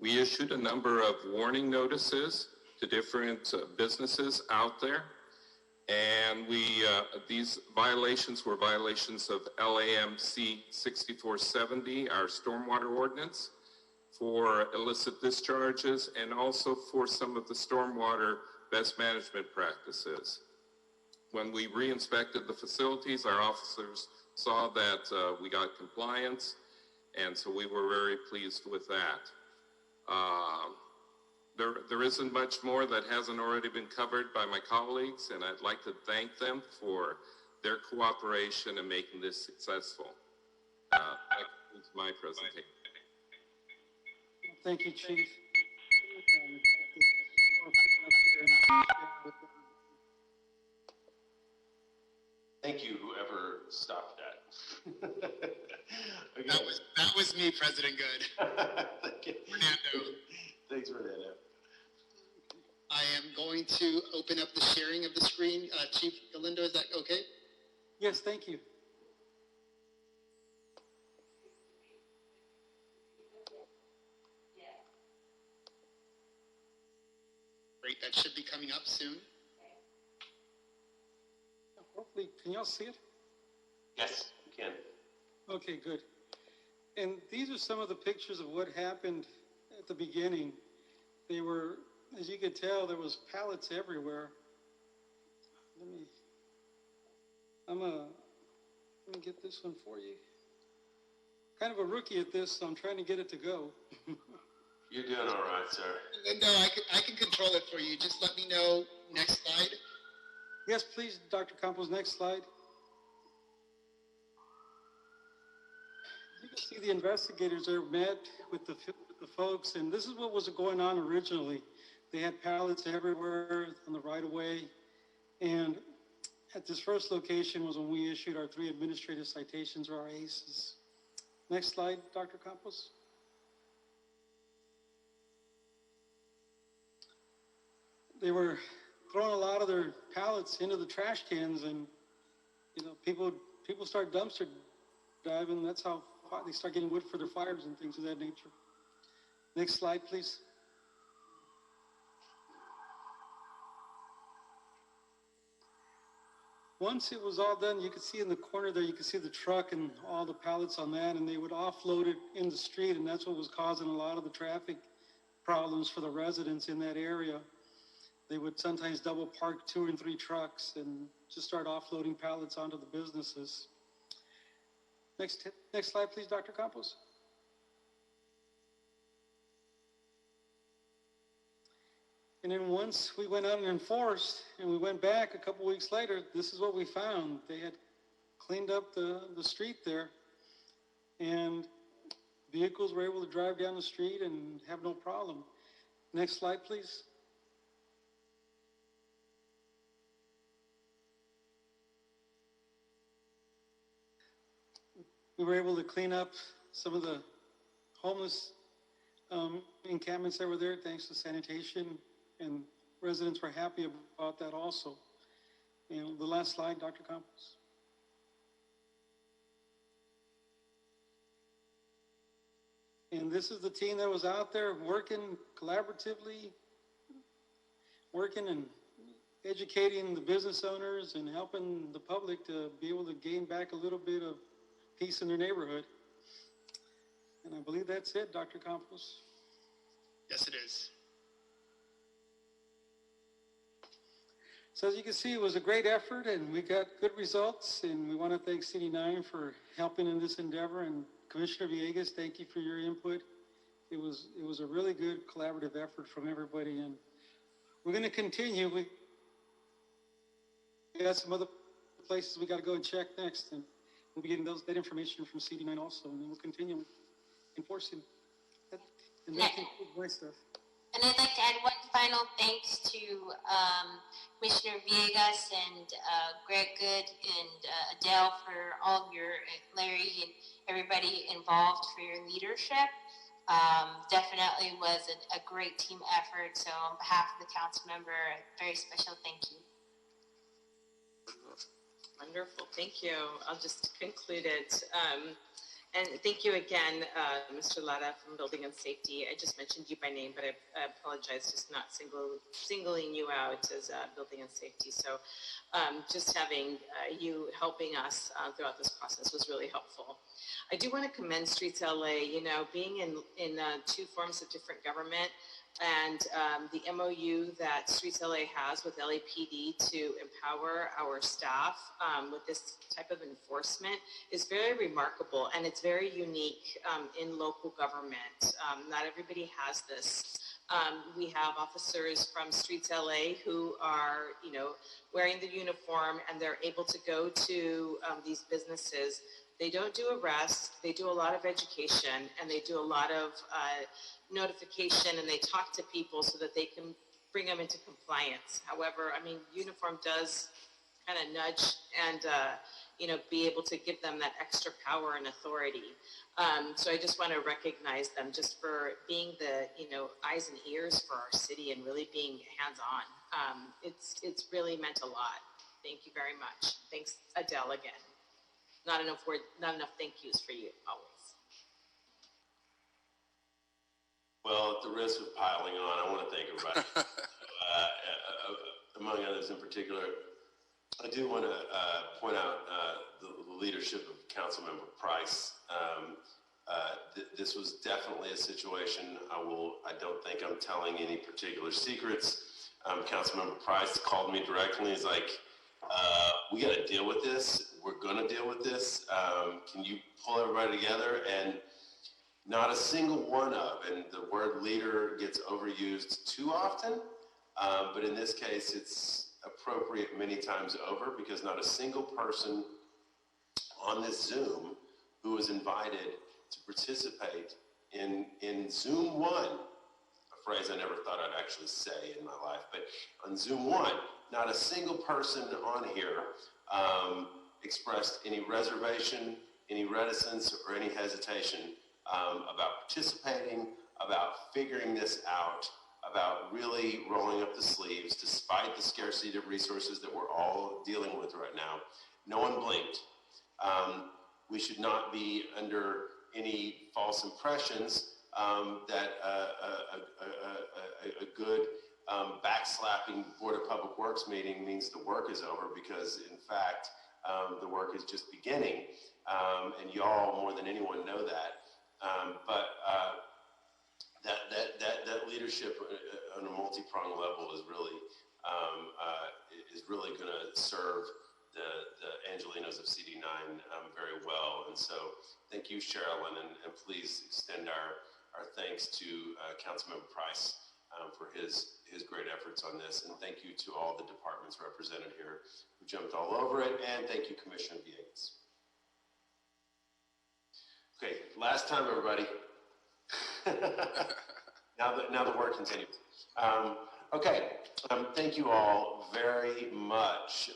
We issued a number of warning notices to different businesses out there. And these violations were violations of LAMC 6470, our stormwater ordinance, for illicit discharges, and also for some of the stormwater best management practices. When we re-inspected the facilities, our officers saw that we got compliance, and so we were very pleased with that. There isn't much more that hasn't already been covered by my colleagues, and I'd like to thank them for their cooperation in making this successful. That concludes my presentation. Thank you, Chief. Thank you, whoever stopped that. Okay. That was me, President Good. Fernando. Thanks, Fernando. I am going to open up the sharing of the screen. Chief Galindo, is that okay? Yes, thank you. Great, that should be coming up soon. Hopefully, can y'all see it? Yes, we can. Okay, good. And these are some of the pictures of what happened at the beginning. They were, as you could tell, there was pallets everywhere. Let me get this one for you. Kind of a rookie at this, so I'm trying to get it to go. You're doing all right, sir. Linda, I can control it for you. Just let me know. Next slide. Yes, please, Dr. Campos, next slide. You can see the investigators there met with the folks, and this is what was going on originally. They had pallets everywhere on the right-of-way, and at this first location was when we issued our 3 administrative citations, or our ACEs. Next slide, Dr. Campos. They were throwing a lot of their pallets into the trash cans, and people start dumpster diving. That's how they start getting wood for their fires and things of that nature. Next slide, please. Once it was all done, you could see in the corner there, you could see the truck and all the pallets on that, and they would offload it in the street, and that's what was causing a lot of the traffic problems for the residents in that area. They would sometimes double park 2 and 3 trucks and just start offloading pallets onto the businesses. Next slide, please, Dr. Campos. And then once we went out and enforced, and we went back a couple weeks later, this is what we found. They had cleaned up the street there, and vehicles were able to drive down the street and have no problem. Next slide, please. We were able to clean up some of the homeless encampments that were there, thanks to sanitation, and residents were happy about that also. And the last slide, Dr. Campos. And this is the team that was out there working collaboratively, working and educating the business owners and helping the public to be able to gain back a little bit of peace in their neighborhood. And I believe that's it, Dr. Campos. Yes, it is. So as you can see, it was a great effort and we got good results, and we want to thank CD9 for helping in this endeavor, and Commissioner Villegas, thank you for your input. It was a really good collaborative effort from everybody, and we're going to continue. We got some other places we got to go and check next, and we'll be getting that information from CD9 also, and then we'll continue enforcing that. And that concludes my stuff. And I'd like to add one final thanks to Commissioner Villegas and Greg Good and Adele for all of your, Larry and everybody involved for your leadership. Definitely was a great team effort. So on behalf of the council member, a very special thank you. Wonderful, thank you. I'll just conclude it. And thank you again, Mr. Lara from Building and Safety. I just mentioned you by name, but I apologize just not singling you out as Building and Safety. So just having you helping us throughout this process was really helpful. I do want to commend Streets LA, you know, being in two forms of different government, and the MOU that Streets LA has with LAPD to empower our staff with this type of enforcement is very remarkable, and it's very unique in local government. Not everybody has this. We have officers from Streets LA who are, you know, wearing the uniform, and they're able to go to these businesses. They don't do arrests, they do a lot of education, and they do a lot of notification, and they talk to people so that they can bring them into compliance. However, I mean, uniform does kind of nudge and, you know, be able to give them that extra power and authority. So I just want to recognize them just for being the, you know, eyes and ears for our city and really being hands-on. It's really meant a lot. Thank you very much. Thanks, Adele, again. Not enough thank yous for you, always. Well, at the risk of piling on, I want to thank everybody. Among others in particular, I do want to point out the leadership of Councilmember Price. This was definitely a situation. I don't think I'm telling any particular secrets. Councilmember Price called me directly. He's like, we got to deal with this. We're going to deal with this. Can you pull everybody together? And not a single one of, and the word leader gets overused too often, but in this case it's appropriate many times over, because not a single person on this Zoom who was invited to participate in Zoom 1, a phrase I never thought I'd actually say in my life, but on Zoom 1, not a single person on here expressed any reservation, any reticence, or any hesitation about participating, about figuring this out, about really rolling up the sleeves despite the scarcity of resources that we're all dealing with right now. No one blinked. We should not be under any false impressions that a good backslapping Board of Public Works meeting means the work is over, because in fact the work is just beginning, and y'all more than anyone know that. But that leadership on a multi-pronged level is really going to serve the Angelinos of CD9 very well. And so thank you, Sherilyn, and please extend our thanks to Councilmember Price for his great efforts on this. And thank you to all the departments represented here who jumped all over it. And thank you, Commissioner Villegas. Okay, last time, everybody. Now the work continues. Okay, thank you all very much.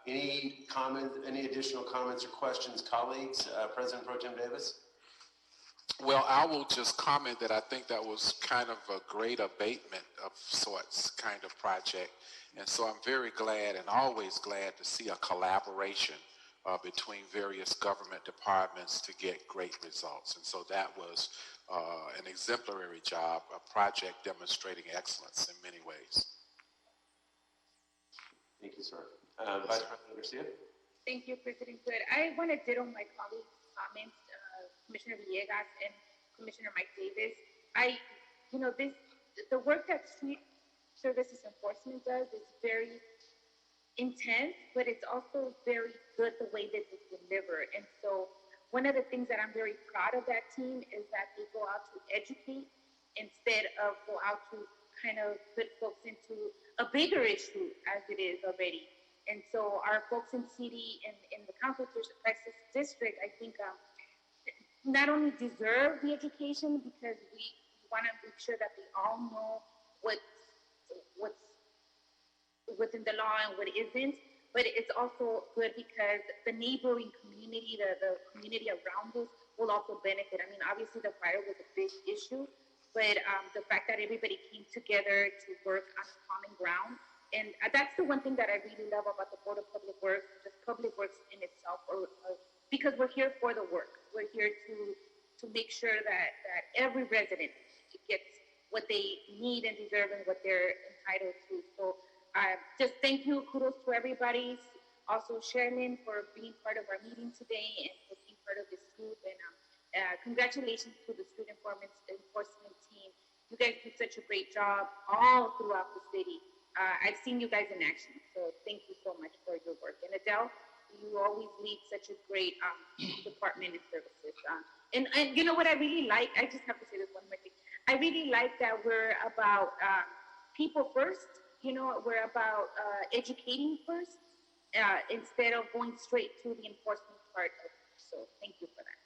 Any comments, any additional comments or questions, colleagues? President Pro Tem Davis? Well, I will just comment that I think that was kind of a great abatement of sorts kind of project. And so I'm very glad and always glad to see a collaboration between various government departments to get great results. And so that was an exemplary job, a project demonstrating excellence in many ways. Thank you, sir. Vice President Garcia? Thank you, President Good. I want to ditto my colleagues' comments, Commissioner Villegas and Commissioner Mike Davis. The work that Street Services Enforcement does is very intense, but it's also very good the way that they deliver. And so one of the things that I'm very proud of that team is that they go out to educate instead of go out to kind of put folks into a bigger issue as it is already. And so our folks in city and in the Council Texas District, I think not only deserve the education because we want to make sure that they all know what's within the law and what isn't, but it's also good because the neighboring community, the community around us will also benefit. I mean, obviously the fire was a big issue, but the fact that everybody came together to work on common ground, and that's the one thing that I really love about the Board of Public Works, just public works in itself, because we're here for the work. We're here to make sure that every resident gets what they need and deserve and what they're entitled to. So just thank you, kudos to everybody. Also Sherilyn for being part of our meeting today and for being part of this group. And congratulations to the street enforcement team. You guys do such a great job all throughout the city. I've seen you guys in action, so thank you so much for your work. And Adele, you always lead such a great department and services. And you know what I really like? I just have to say this one more thing. I really like that we're about people first. You know, we're about educating first instead of going straight to the enforcement part of it. So thank you for that.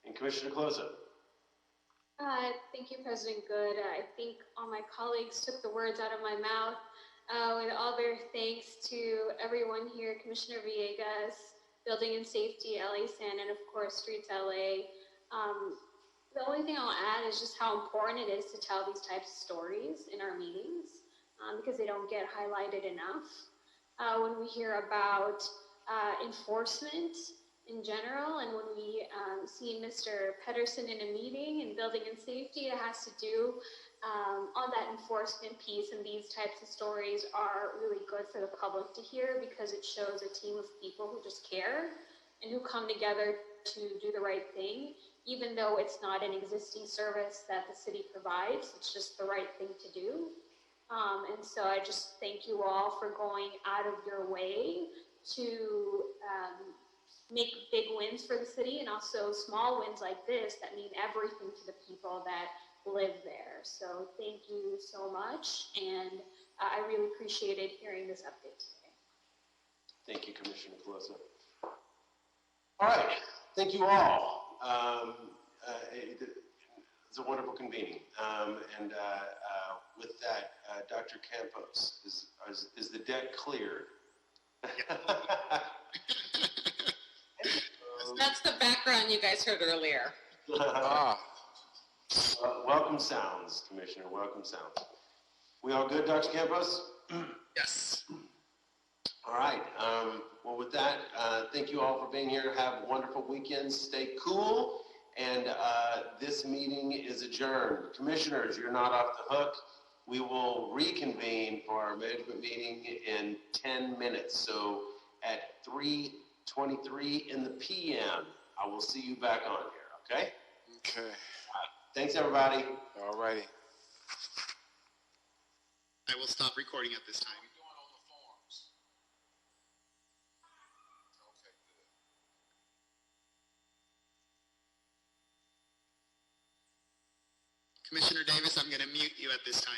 And Commissioner Closa. Thank you, President Good. I think all my colleagues took the words out of my mouth. With all their thanks to everyone here, Commissioner Villegas, Building and Safety, LA San, and of course, Streets LA. The only thing I'll add is just how important it is to tell these types of stories in our meetings because they don't get highlighted enough. When we hear about enforcement in general, and when we see Mr. Pedersen in a meeting in Building and Safety, it has to do on that enforcement piece, and these types of stories are really good for the public to hear because it shows a team of people who just care and who come together to do the right thing, even though it's not an existing service that the city provides. It's just the right thing to do. And so I just thank you all for going out of your way to make big wins for the city and also small wins like this that mean everything to the people that live there. So thank you so much, and I really appreciated hearing this update today. Thank you, Commissioner Closa. All right, thank you all. It's a wonderful convening. And with that, Dr. Campos, is the deck cleared? That's the background you guys heard earlier. Welcome sounds, Commissioner, welcome sounds. We all good, Dr. Campos? Yes. All right, well with that, thank you all for being here. Have wonderful weekends, stay cool, and this meeting is adjourned. Commissioners, you're not off the hook. We will reconvene for our management meeting in 10 minutes. So at 3:23 in the PM, I will see you back on here, okay? Okay. Thanks, everybody. All righty. I will stop recording at this time. Commissioner Davis, I'm going to mute you at this time.